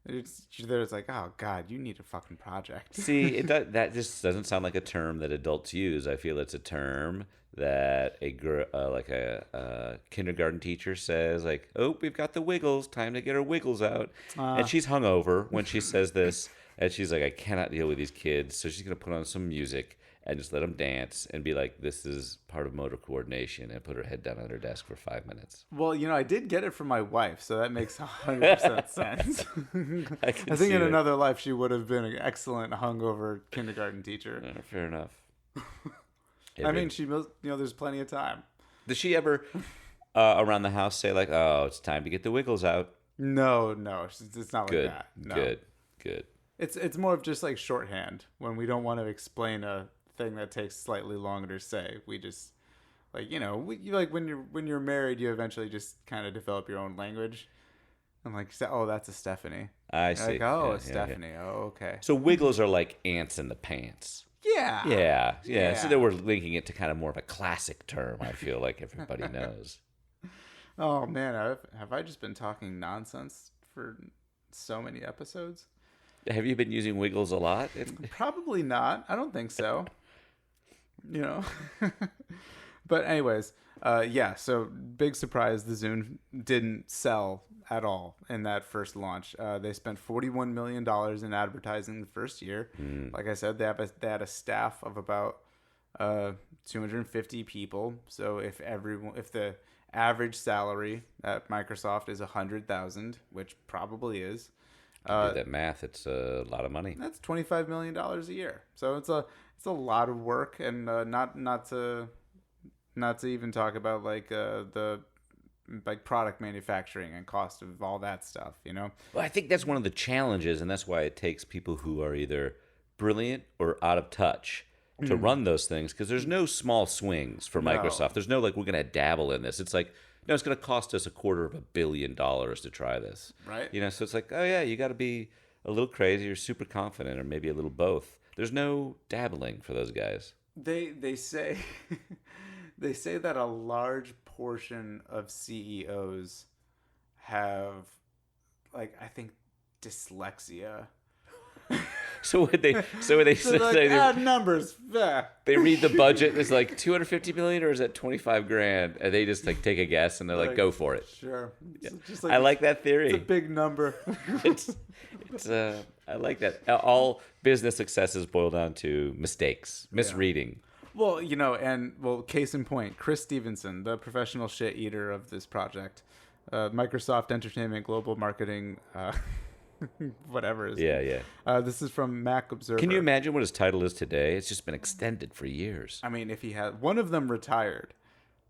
it's like, oh God, you need a fucking project. See, that just doesn't sound like a term that adults use. I feel it's a term that a kindergarten teacher says, like, "Oh, we've got the wiggles. Time to get our wiggles out." And she's hungover when she says this, and she's like, "I cannot deal with these kids," so she's gonna put on some music and just let them dance and be like, "This is part of motor coordination," and put her head down on her desk for 5 minutes. Well, I did get it from my wife, so that makes 100% sense. I think in another life she would have been an excellent hungover kindergarten teacher. Fair enough. I mean, there's plenty of time. Does she ever around the house say like, "Oh, it's time to get the wiggles out"? No, it's not Good, like that. No. good. It's more of just like shorthand when we don't want to explain a thing that takes slightly longer to say. We just when you're married, you eventually just kind of develop your own language. I'm like, oh, that's a Stephanie. I see. Like, oh, Yeah, a Stephanie. Yeah. Oh, okay. So wiggles are like ants in the pants. Yeah. Yeah. So then we're linking it to kind of more of a classic term. I feel like everybody knows. Oh man, have I just been talking nonsense for so many episodes? Have you been using wiggles a lot? Probably not. I don't think so. But anyways, so big surprise, the Zune didn't sell at all in that first launch. They spent $41 million in advertising the first year. Like I said, they had a staff of about 250 people. So if the average salary at Microsoft is $100,000, which probably is, do that math. It's a lot of money. that's $25 million a year. So it's a lot of work, and not to even talk about the product manufacturing and cost of all that stuff. Well, I think that's one of the challenges, and that's why it takes people who are either brilliant or out of touch to run those things, because there's no small swings for Microsoft. There's no like, we're going to dabble in this. It's like, no, it's going to cost us $250 million to try this. Right. So it's like, oh yeah, you got to be a little crazy or super confident, or maybe a little both. There's no dabbling for those guys. They say they say that a large portion of CEOs have, like, I think, dyslexia. So when they add numbers. Yeah. They read the budget. It's like 250 million, or is that 25 grand? And they just like take a guess and they're like, go for it. Sure. Just I like that theory. It's a big number. I like that. All business successes boil down to mistakes, misreading. Well, case in point, Chris Stevenson, the professional shit eater of this project, Microsoft Entertainment Global Marketing, whatever. This is from Mac Observer. Can you imagine what his title is today? It's just been extended for years. I mean, if he had one of them retired.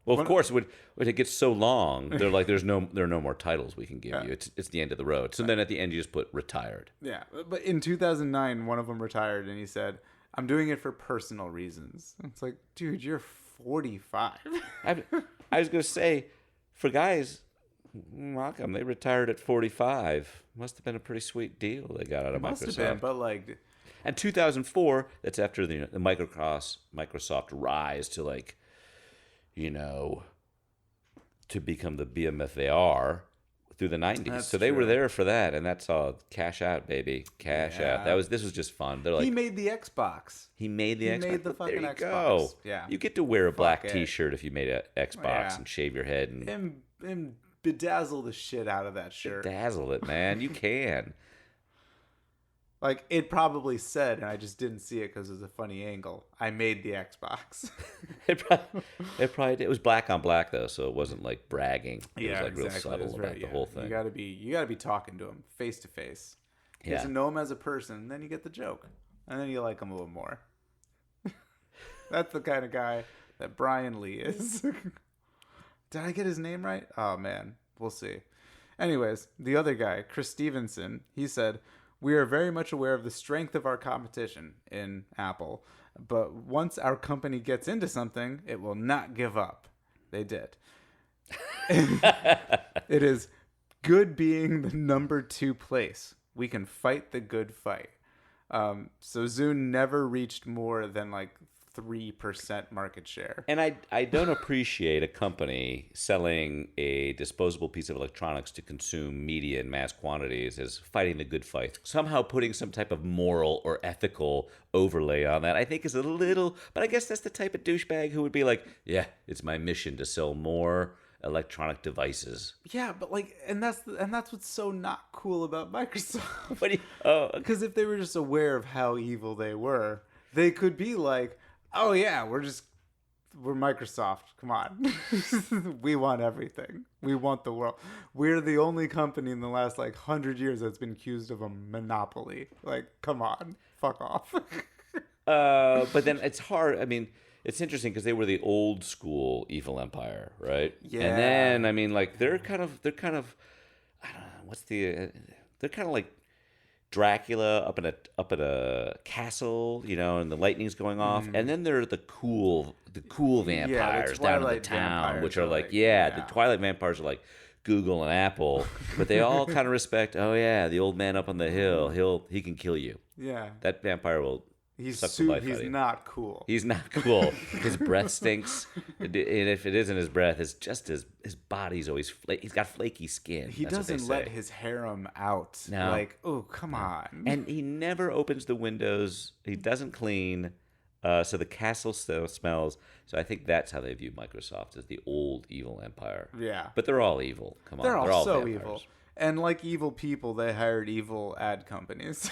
Well, of course, when it gets so long, they're like, there are no more titles we can give you. It's the end of the road. So then at the end, you just put retired. Yeah, but in 2009, one of them retired, and he said, "I'm doing it for personal reasons." It's like, dude, you're 45. I was gonna say, for guys, welcome. They retired at 45. Must have been a pretty sweet deal they got out of Microsoft. Must have been, but like, and 2004. That's after the Microsoft rise to like, to become the behemoth they are. through the 90s. That's So they were true. there for that, and that's all cash out, baby. Cash out. Yeah. This was just fun. They're He like, made the Xbox. he made the He Xbox. made the Well, there fucking you Xbox. go. Yeah. You get to wear a Fuck black it. T-shirt if you made an Xbox Yeah. and shave your head and And bedazzle the shit out of that shirt. dazzle it, man. You can. Like, it probably said, and I just didn't see it because it was a funny angle, I made the Xbox. It was black on black though, so it wasn't like bragging. It Yeah, was like real exactly. It subtle was about very- the yeah. whole thing. You gotta be talking to him face to face. You get Yeah. to know him as a person, then you get the joke. And then you like him a little more. That's the kind of guy that Brian Lee is. Did I get his name right? Oh man, we'll see. Anyways, the other guy, Chris Stevenson, he said, "We are very much aware of the strength of our competition in Apple, but once our company gets into something, it will not give up." They did. It is good being the number 2 place. We can fight the good fight. So Zune never reached more than like 3% market share. And I don't appreciate a company selling a disposable piece of electronics to consume media in mass quantities as fighting the good fight. Somehow putting some type of moral or ethical overlay on that, I think is a little, but I guess that's the type of douchebag who would be like, yeah, it's my mission to sell more electronic devices. Yeah, but like, and that's what's so not cool about Microsoft. What do you, oh, Because if they were just aware of how evil they were, they could be like, "Oh yeah, we're Microsoft. Come on, we want everything. We want the world. We're the only company in the last like 100 years that's been accused of a monopoly. Like, come on, fuck off." but then it's hard. I mean, it's interesting because they were the old school evil empire, right? Yeah. And then I mean, like they're kind of, I don't know, they're kind of like Dracula up in a castle, and the lightning's going off, and then there are the cool vampires down in the Twilight town, vampires which are are like, like- the yeah. Twilight vampires are like Google and Apple, but they all kind of respect. Oh yeah, the old man up on the hill, he can kill you. Yeah, That vampire will. he's suck the life out he's of you. not cool. He's not cool. His breath stinks, and if it isn't his breath, it's just his body's always he's got flaky skin. He That's what they doesn't let say. his harem out. No. Like, oh come on. And he never opens the windows. He doesn't clean, so the castle still smells. So I think that's how they view Microsoft as the old evil empire. Yeah, But they're all evil. Come on, they're all so vampires. evil. And like evil people, they hired evil ad companies.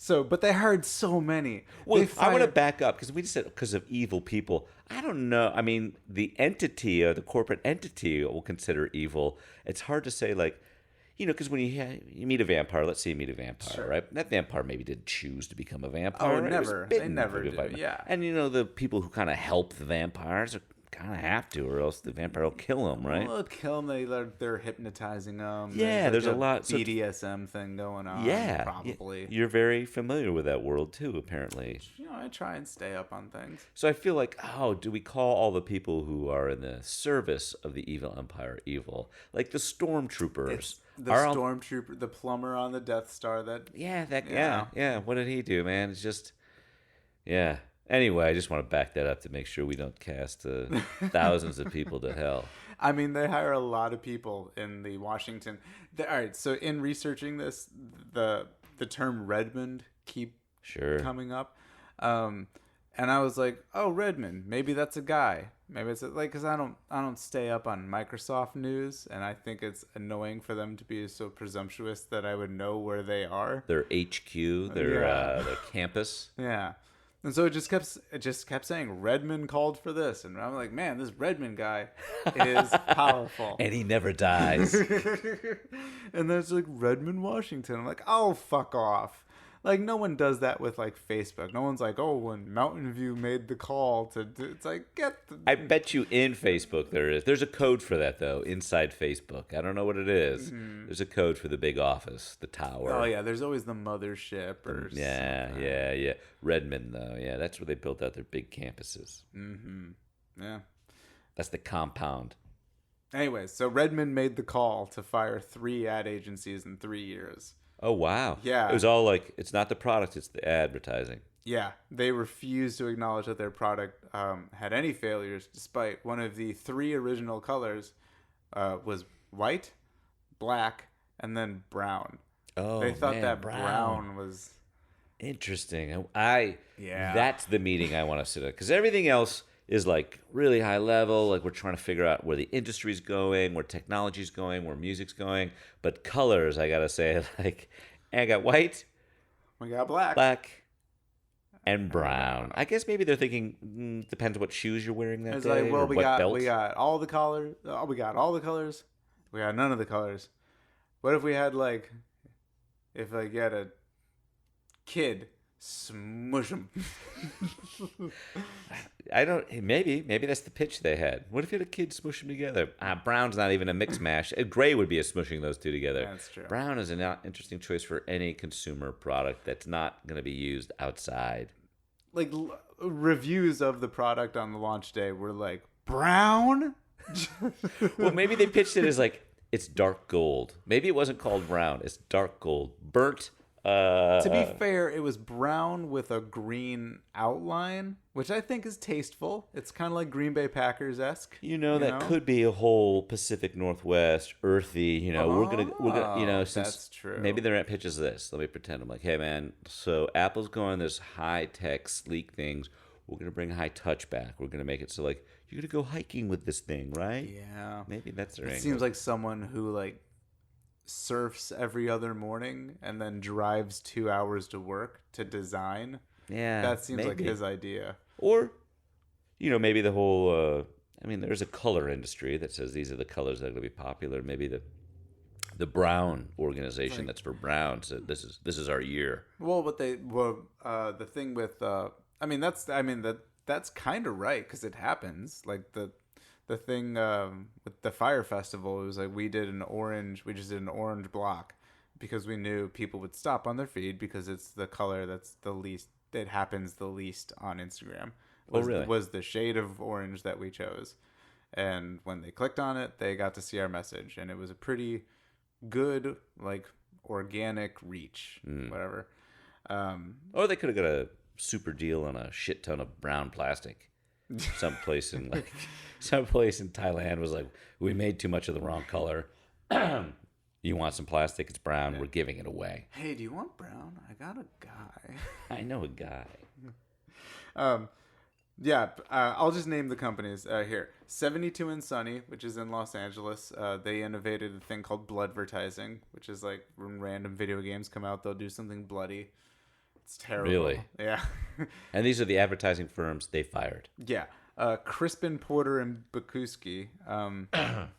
But they hired so many. Well, They I want to fired- back up because we just said because of evil people. I don't know. I mean, the entity or the corporate entity will consider evil. It's hard to say, like, because when you meet a vampire, let's say you meet a vampire, Sure. right? That vampire maybe didn't choose to become a vampire. Oh, right? It was never. They bitten never by a do, vampire. yeah. And the people who kind of help the vampires kind of have to, or else the vampire will kill them, right? Well, kill them. They're hypnotizing them. Yeah, there's a lot- so- BDSM thing going on. Yeah, probably. You're very familiar with that world too, apparently. I try and stay up on things. So I feel like, do we call all the people who are in the service of the evil empire evil? Like the stormtroopers. It's the are all- stormtrooper, the plumber on the Death Star. yeah. What did he do, man? It's just, yeah. Anyway, I just want to back that up to make sure we don't cast thousands of people to hell. I mean, they hire a lot of people in the Washington. All right, so in researching this, the term Redmond keep Sure. coming up, and I was like, oh, Redmond, maybe that's a guy. Maybe it's like, because I don't stay up on Microsoft news, and I think it's annoying for them to be so presumptuous that I would know where they are. Their HQ, their campus. Yeah. And so it just kept saying Redmond called for this, and I'm like, man, this Redmond guy is powerful. And he never dies. And then it's like Redmond, Washington. I'm like, oh, fuck off. Like, no one does that with like Facebook. No one's like, oh, when Mountain View made the call to it's like, get the I bet you in Facebook there is. There's a code for that though inside Facebook. I don't know what it is. There's a code for the big office, the tower. Oh yeah, there's always the mothership or Yeah, something. yeah. Redmond though, yeah, that's where they built out their big campuses. Yeah. That's the compound. Anyway, so Redmond made the call to fire 3 ad agencies in 3 years. Oh wow. Yeah. It was all like it's not the product, it's the advertising. Yeah, they refused to acknowledge that their product had any failures, despite one of the 3 original colors was white, black, and then brown. They Oh thought man, that brown. brown was Interesting. I yeah. That's the meeting I want to sit at because everything else is like really high level. Like we're trying to figure out where the industry's going, where technology's going, where music's going. But colors, I gotta say, like I got white, We got black black, and and brown. brown. I guess maybe they're thinking depends what shoes you're wearing that It's like, day well, or what we belt. got all the colors. We got all the colors. We got none of the colors. What if we had like, if like you had a kid, smush them. I don't. Maybe that's the pitch they had. What if you had a kid smush them together? Brown's not even a mix mash. Gray would be a smushing those two together. That's true. Brown is an interesting choice for any consumer product that's not going to be used outside. Like reviews of the product on the launch day were like brown. Well, maybe they pitched it as like it's dark gold. Maybe it wasn't called brown. It's dark gold, burnt. To be fair, it was brown with a green outline, which I think is tasteful. It's kind of like Green Bay Packers esque. That could be a whole Pacific Northwest earthy. We're gonna, since That's true. maybe their pitch is this. Let me pretend I'm like, hey man, so Apple's going this high tech, sleek things. We're gonna bring high touch back. We're gonna make it so like you're gonna go hiking with this thing, right? Yeah. Maybe that's their It angle. seems like someone who like surfs every other morning and then drives 2 hours to work to design. Yeah, That seems like maybe. his idea. Or, maybe the whole. There's a color industry that says these are the colors that are going to be popular. Maybe the Brown organization that's for Brown said this is our year. Well, the thing with that's kind of right because it happens. Like the thing with the Fire Festival, it was like we just did an orange block because we knew people would stop on their feed because it's the color that's the least, it happens the least on Instagram. Really? Was the shade of orange that we chose. And when they clicked on it, they got to see our message. And it was a pretty good, like, organic reach, whatever. Or they could have got a super deal on a shit ton of brown plastic. Someplace in Thailand was like, we made too much of the wrong color. You want some plastic? It's brown. We're giving it away. Hey, do you want brown? I got a guy. I know a guy. I'll just name the companies here. 72 and Sunny, which is in Los Angeles. They innovated a thing called bloodvertising, which is like when random video games come out, they'll do something bloody. It's terrible. Really? Yeah. And these are the advertising firms they fired. Yeah. Crispin, Porter, and Bakuski.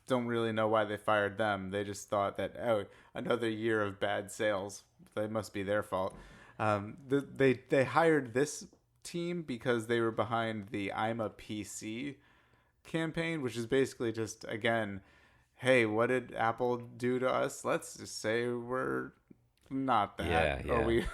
Don't really know why they fired them. They just thought that, another year of bad sales. That must be their fault. They hired this team because they were behind the I'm a PC campaign, which is basically just, again, hey, what did Apple do to us? Let's just say we're not that. Yeah. Or we...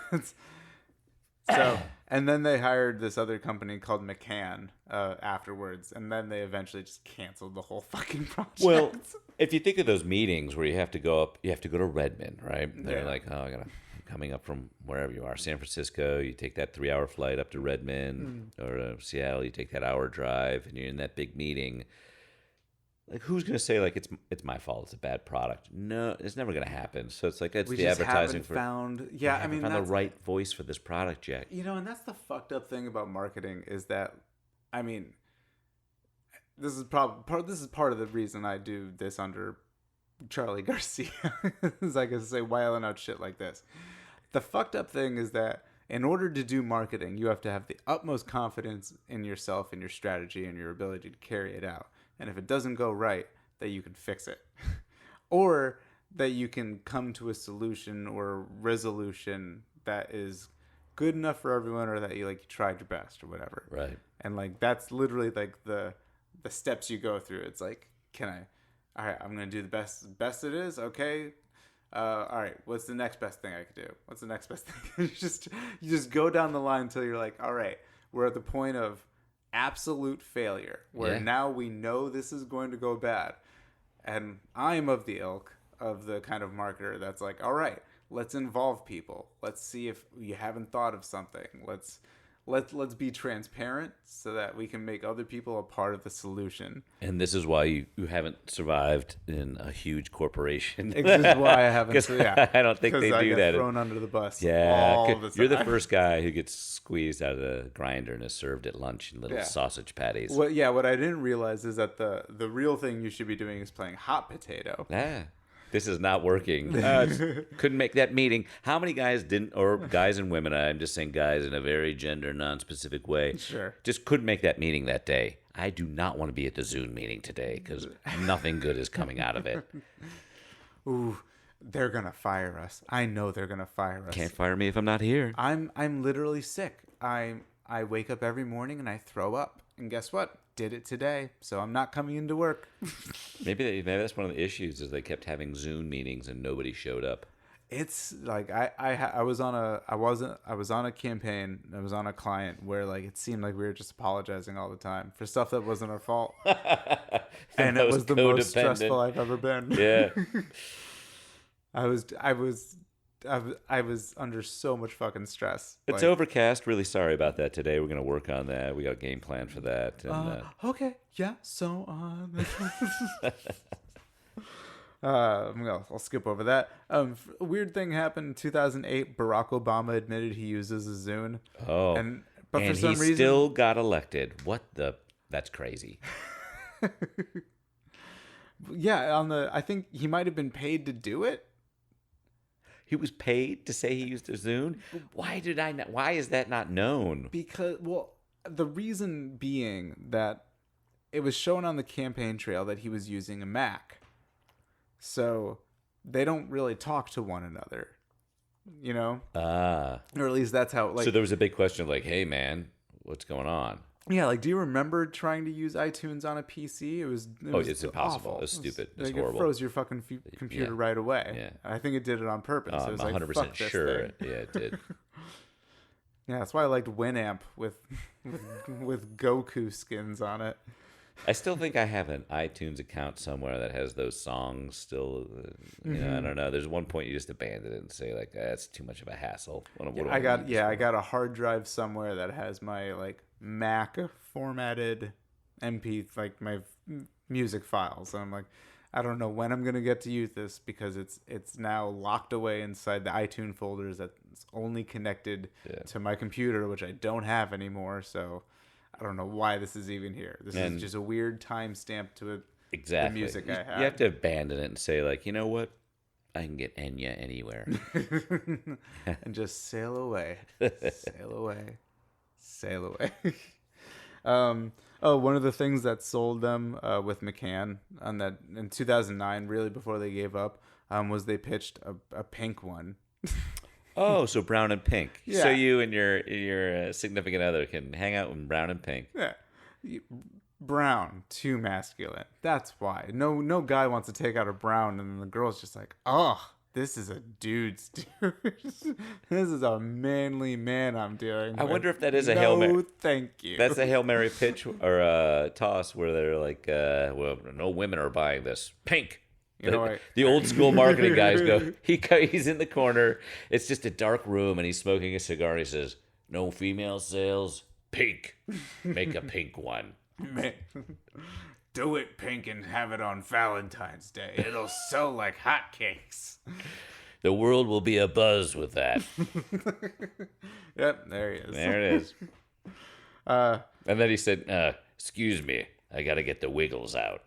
So, and then they hired this other company called McCann afterwards, and then they eventually just canceled the whole fucking project. Well, if you think of those meetings where you have to go to Redmond, right? They're Yeah. like, I'm coming up from wherever you are, San Francisco. You take that 3-hour flight up to Redmond or Seattle. You take that hour drive, and you're in that big meeting. Like, who's gonna say like it's my fault? It's a bad product. No, it's never gonna happen. So it's like it's we the just advertising haven't for. found. We Yeah, I haven't mean, found that's the right voice for this product yet. and that's the fucked up thing about marketing is that, I mean, this is part of the reason I do this under Charlie Garcia. Is I can say whiling out shit like this. The fucked up thing is that in order to do marketing, you have to have the utmost confidence in yourself and your strategy and your ability to carry it out. And if it doesn't go right, that you can fix it. Or that you can come to a solution or resolution that is good enough for everyone, or that you tried your best or whatever. Right. And like that's literally like the steps you go through. It's like, all right, I'm gonna do the best it is. Okay. All right, what's the next best thing I could do? What's the next best thing? You just go down the line until you're like, all right, we're at the point of absolute failure where now we know this is going to go bad. And I'm of the ilk of the kind of marketer that's like, all right, let's involve people. Let's see if you haven't thought of something. Let's let's be transparent so that we can make other people a part of the solution. And this is why you haven't survived in a huge corporation. This is why I haven't. 'Cause Yeah, I don't think they I do get that. thrown under the bus. Yeah, all the you're the time. first guy who gets squeezed out of the grinder and is served at lunch in little Yeah. sausage patties. What I didn't realize is that the real thing you should be doing is playing hot potato. Ah, this is not working. Couldn't make that meeting. How many guys didn't, or guys and women, I'm just saying guys in a very gender non-specific way, Sure. just couldn't make that meeting that day. I do not want to be at the Zune meeting today because nothing good is coming out of it. Ooh, they're gonna fire us. I know they're gonna fire us. Can't fire me if I'm not here. I'm literally sick. I wake up every morning and I throw up. And guess what? Did it today. So I'm not coming into work. Maybe that's one of the issues is they kept having Zune meetings and nobody showed up. It's like I was on a campaign. I was on a client where like it seemed like we were just apologizing all the time for stuff that wasn't our fault. And it was the most stressful I've ever been. Yeah. I was under so much fucking stress. It's overcast. Really sorry about that today. We're going to work on that. We got a game plan for that. And, okay. Yeah. So, I'll skip over that. A weird thing happened in 2008. Barack Obama admitted he uses a Zune. Oh. But for some he reason, still got elected. That's crazy. yeah, I think he might have been paid to do it. He was paid to say he used a Zune? Why is that not known? Because, the reason being that it was shown on the campaign trail that he was using a Mac. So they don't really talk to one another, you know? Ah. Or at least that's how, So there was a big question like, hey, man, what's going on? Yeah, like, do you remember trying to use iTunes on a PC? It was it's impossible. awful. It's stupid. It's like, horrible. It froze your fucking computer right away. Yeah. I think it did it on purpose. It was I'm like, 100% fuck this sure. thing. Yeah, it did. Yeah, that's why I liked Winamp with Goku skins on it. I still think I have an iTunes account somewhere that has those songs still. I don't know. There's one point you just abandon it and say like, that's too much of a hassle. I got a hard drive somewhere that has my like Mac formatted MP, like my music files. And I'm like, I don't know when I'm gonna get to use this because it's now locked away inside the iTunes folders that's only connected to my computer, which I don't have anymore. So I don't know why this is even here. This is just a weird timestamp to it. Exactly. The music I have. You have to abandon it and say like, you know what? I can get Enya anywhere. And just sail away. Sail away. Sail away. One of the things that sold them with McCann on that in 2009, really before they gave up, was they pitched a pink one. Oh, so brown and pink. Yeah. So you and your significant other can hang out in brown and pink. Yeah. Brown, too masculine. That's why. No guy wants to take out a brown, and then the girl's just like, oh, this is a dude's dude. This is a manly man I'm dealing with. I wonder if that is a Hail Mary. No, thank you. That's a Hail Mary pitch or a toss where they're like, well, no women are buying this. Pink. The old school marketing guys go, he's in the corner. It's just a dark room, and he's smoking a cigar, and he says, no female sales. Pink. Make a pink one. Man. Do it pink and have it on Valentine's Day. It'll sell like hotcakes. The world will be abuzz with that. Yep, there he is. There it is. And then he said, excuse me, I got to get the wiggles out.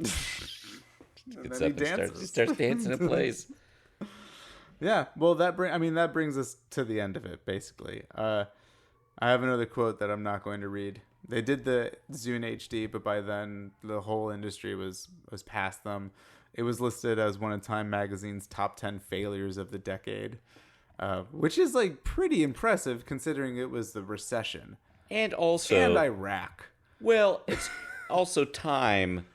And then he starts dancing in place. Yeah, well, that brings us to the end of it, basically. I have another quote that I'm not going to read. They did the Zune HD, but by then the whole industry was past them. It was listed as one of Time Magazine's top 10 failures of the decade, which is like pretty impressive considering it was the recession and Iraq. Well, it's also Time.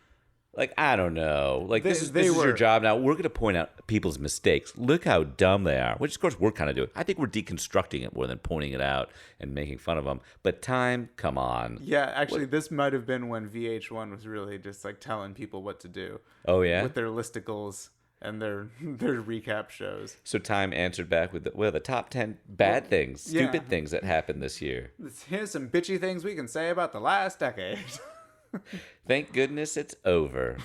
Like, I don't know. Like, this is your job now. We're going to point out people's mistakes. Look how dumb they are, which, of course, we're kind of doing. I think we're deconstructing it more than pointing it out and making fun of them. But Time, come on. Yeah, actually, this might have been when VH1 was really just, like, telling people what to do. Oh, yeah? With their listicles. and their recap shows. So Time answered back with the top 10 bad things, yeah. stupid things that happened this year. Here's some bitchy things we can say about the last decade. Thank goodness it's over.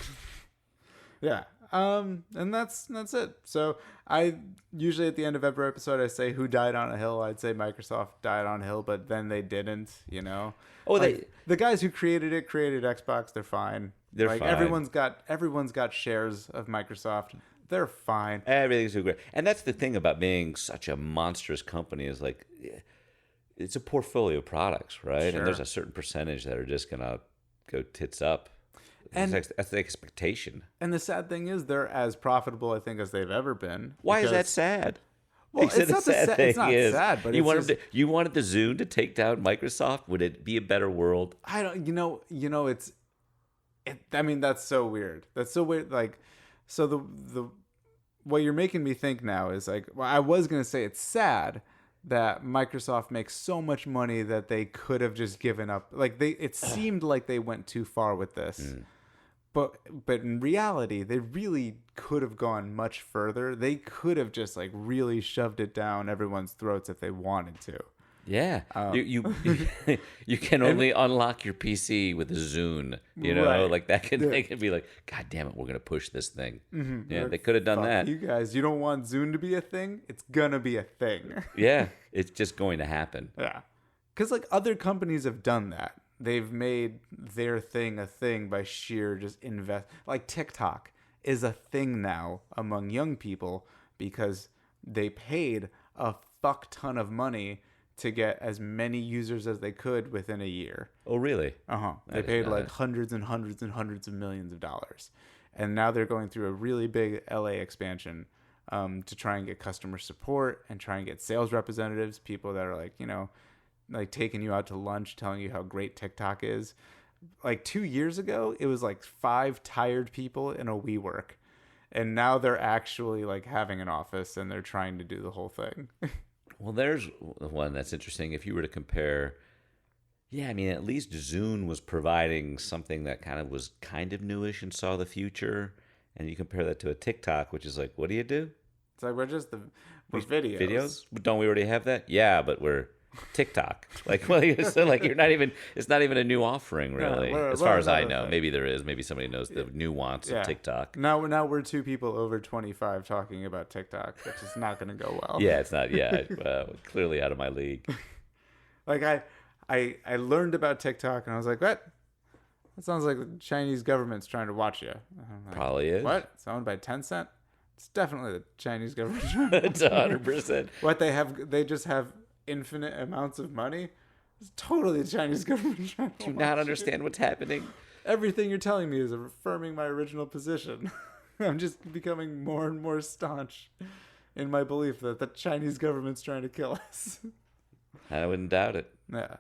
Yeah. And that's it. So I usually at the end of every episode I say who died on a hill. I'd say Microsoft died on a hill, but then they didn't, you know. Oh, like, the guys who created Xbox, they're fine. They're like fine. everyone's got shares of Microsoft. They're fine. Everything's so great. And that's the thing about being such a monstrous company is like it's a portfolio of products, right? Sure. And there's a certain percentage that are just going to go tits up. And that's the expectation. And the sad thing is, they're as profitable, I think, as they've ever been. Why is that sad? Well, it's not it's not sad, but you wanted the Zune to take down Microsoft. Would it be a better world? I don't. I mean, that's so weird. That's so weird. Like, so the what you're making me think now is like, well, I was gonna say it's sad that Microsoft makes so much money that they could have just given up. Like it seemed like they went too far with this. But in reality, they really could have gone much further. They could have just like really shoved it down everyone's throats if they wanted to. Yeah, you can only unlock your PC with a Zune. You know, Right. like that they can be like, God damn it, we're gonna push this thing. Mm-hmm. Yeah, they could have done Fuck that. you guys, you don't want Zune to be a thing? It's gonna be a thing. Yeah, it's just going to happen. Yeah, because like other companies have done that. They've made their thing a thing by sheer just invest. Like TikTok is a thing now among young people because they paid a fuck ton of money to get as many users as they could within a year. Oh, really? They paid like hundreds and hundreds and hundreds of millions of dollars. And now they're going through a really big LA expansion to try and get customer support and try and get sales representatives, people that are like, you know, like taking you out to lunch, telling you how great TikTok is. Like 2 years ago, it was like 5 tired people in a WeWork. And now they're actually like having an office and they're trying to do the whole thing. Well, there's one that's interesting. If you were to compare, yeah, I mean, at least Zune was providing something that was kind of newish and saw the future. And you compare that to a TikTok, which is like, what do you do? It's like we're videos. Videos? Don't we already have that? Yeah, but we're TikTok. Like, well, so like you're not even. It's not even a new offering, really, as far as I know. Maybe there is. Maybe somebody knows the nuance of TikTok. Now we're 2 people over 25 talking about TikTok, which is not going to go well. Yeah, it's not. Yeah, clearly out of my league. Like I learned about TikTok and I was like, what? That sounds like the Chinese government's trying to watch you. Like, probably is. What? It's owned by Tencent? It's definitely the Chinese government. It's 100%. What they have? They just have infinite amounts of money. It's totally the Chinese government trying to Do you not understand what's happening? Everything you're telling me is affirming my original position. I'm just becoming more and more staunch in my belief that the Chinese government's trying to kill us. I wouldn't doubt it. Yeah.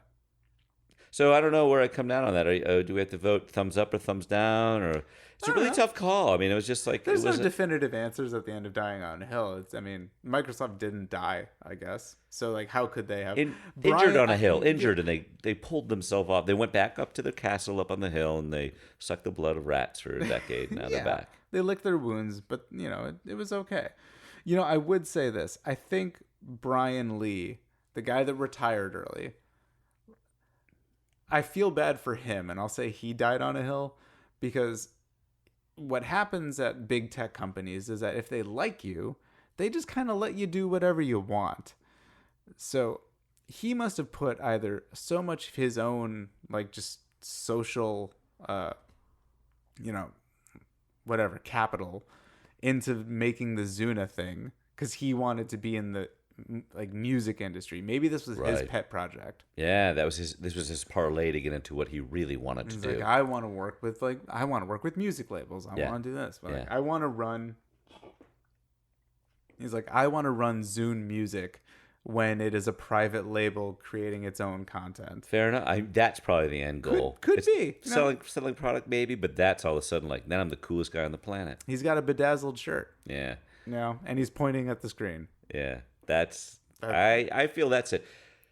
So I don't know where I come down on that. Do we have to vote thumbs up or thumbs down, or it's a really tough call? I mean, it was just like there's no definitive answers at the end of dying on a hill. I mean, Microsoft didn't die, I guess. So like, how could they have injured on a hill? Injured, and they pulled themselves off. They went back up to their castle up on the hill, and they sucked the blood of rats for a decade. Now they're back. They licked their wounds, but you know, it was okay. You know, I would say this. I think Brian Lee, the guy that retired early, I feel bad for him, and I'll say he died on a hill because what happens at big tech companies is that if they like you, they just kind of let you do whatever you want. So he must have put either so much of his own, like, just social, whatever, capital into making the Zune thing because he wanted to be in the music industry. Maybe this was his pet project. Yeah, this was his parlay to get into what he really wanted to do. Like, I want to work with music labels. I want to do this. But I want to run. He's like, I want to run Zune Music when it is a private label creating its own content. Fair enough. That's probably the end goal. Could be selling product maybe, but that's all of a sudden like then I'm the coolest guy on the planet. He's got a bedazzled shirt. Yeah. And he's pointing at the screen. Yeah. I feel that's it.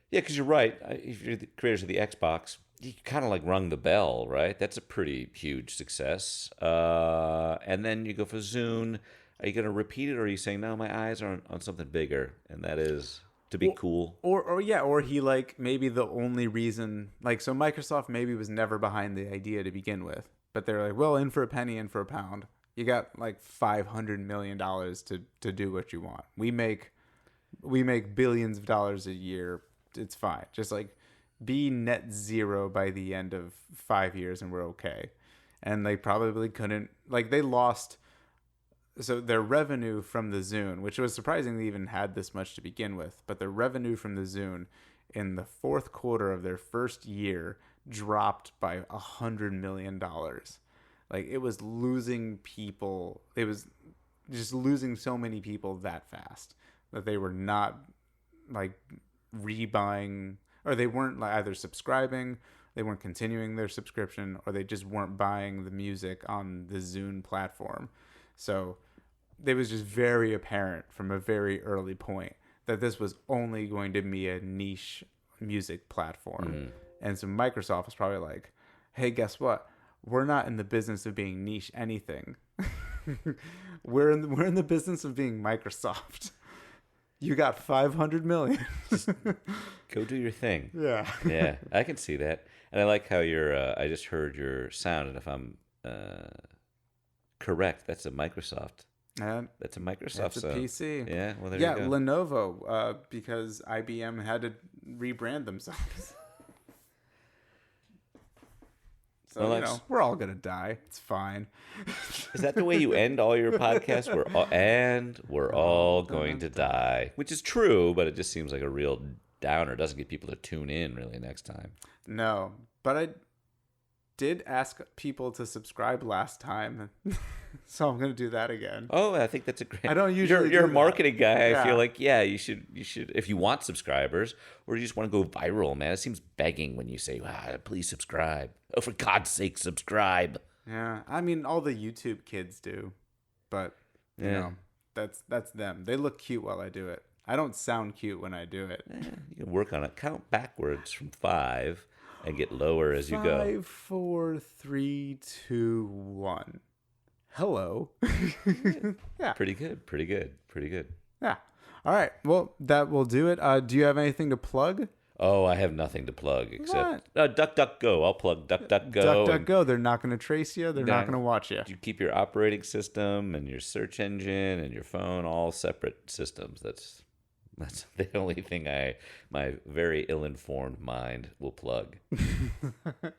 Yeah, because you're right. If you're the creators of the Xbox, you kind of like rung the bell, right? That's a pretty huge success. And then you go for Zune. Are you going to repeat it, or are you saying, no, my eyes are on something bigger, and that is to be cool? Or he like maybe the only reason like so Microsoft maybe was never behind the idea to begin with, but they're like, well, in for a penny, in for a pound. You got like $500 million to do what you want. We make billions of dollars a year. It's fine. Just like be net zero by the end of 5 years and we're okay. And they probably couldn't, like they lost. So their revenue from the Zune, which was surprising they even had this much to begin with, but their revenue from the Zune in the fourth quarter of their first year dropped by $100 million. Like it was losing people. It was just losing so many people that fast that they were not like rebuying, or they weren't like either subscribing, they weren't continuing their subscription, or they just weren't buying the music on the Zune platform. So it was just very apparent from a very early point that this was only going to be a niche music platform. And so Microsoft was probably like, hey, guess what? We're not in the business of being niche anything. we're in the business of being Microsoft. You got 500 million. Just go do your thing. Yeah. Yeah, I can see that. And I like how I just heard your sound, and if I'm correct, that's a Microsoft. That's a Microsoft That's a sound. PC. Yeah, well, there Yeah, you go. Lenovo, because IBM had to rebrand themselves. So, Well, we're all going to die. It's fine. Is that the way you end all your podcasts? We're all going to die, which is true, but it just seems like a real downer. It doesn't get people to tune in really next time. No, but I did ask people to subscribe last time, so I'm going to do that again. Oh, I think that's a great. I don't usually You're do a that. marketing guy. Yeah. I feel like you should if you want subscribers or you just want to go viral, man. It seems begging when you say, please subscribe. Oh, for God's sake, subscribe. Yeah, I mean, all the YouTube kids do, but Yeah. that's them. They look cute while I do it. I don't sound cute when I do it. You can work on it. Count backwards from 5 and get lower as you go. 5, 4, 3, 2, 1. Hello. Yeah. Pretty good. Yeah. All right. Well, that will do it. Do you have anything to plug? Oh, I have nothing to plug except DuckDuckGo. I'll plug DuckDuckGo. DuckDuckGo. They're not going to trace you. They're not going to watch you. You keep your operating system and your search engine and your phone all separate systems. That's the only thing my very ill-informed mind will plug. All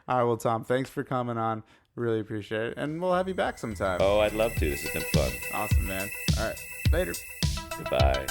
right. Well, Tom, thanks for coming on. Really appreciate it. And we'll have you back sometime. Oh, I'd love to. This has been fun. Awesome, man. All right. Later. Goodbye.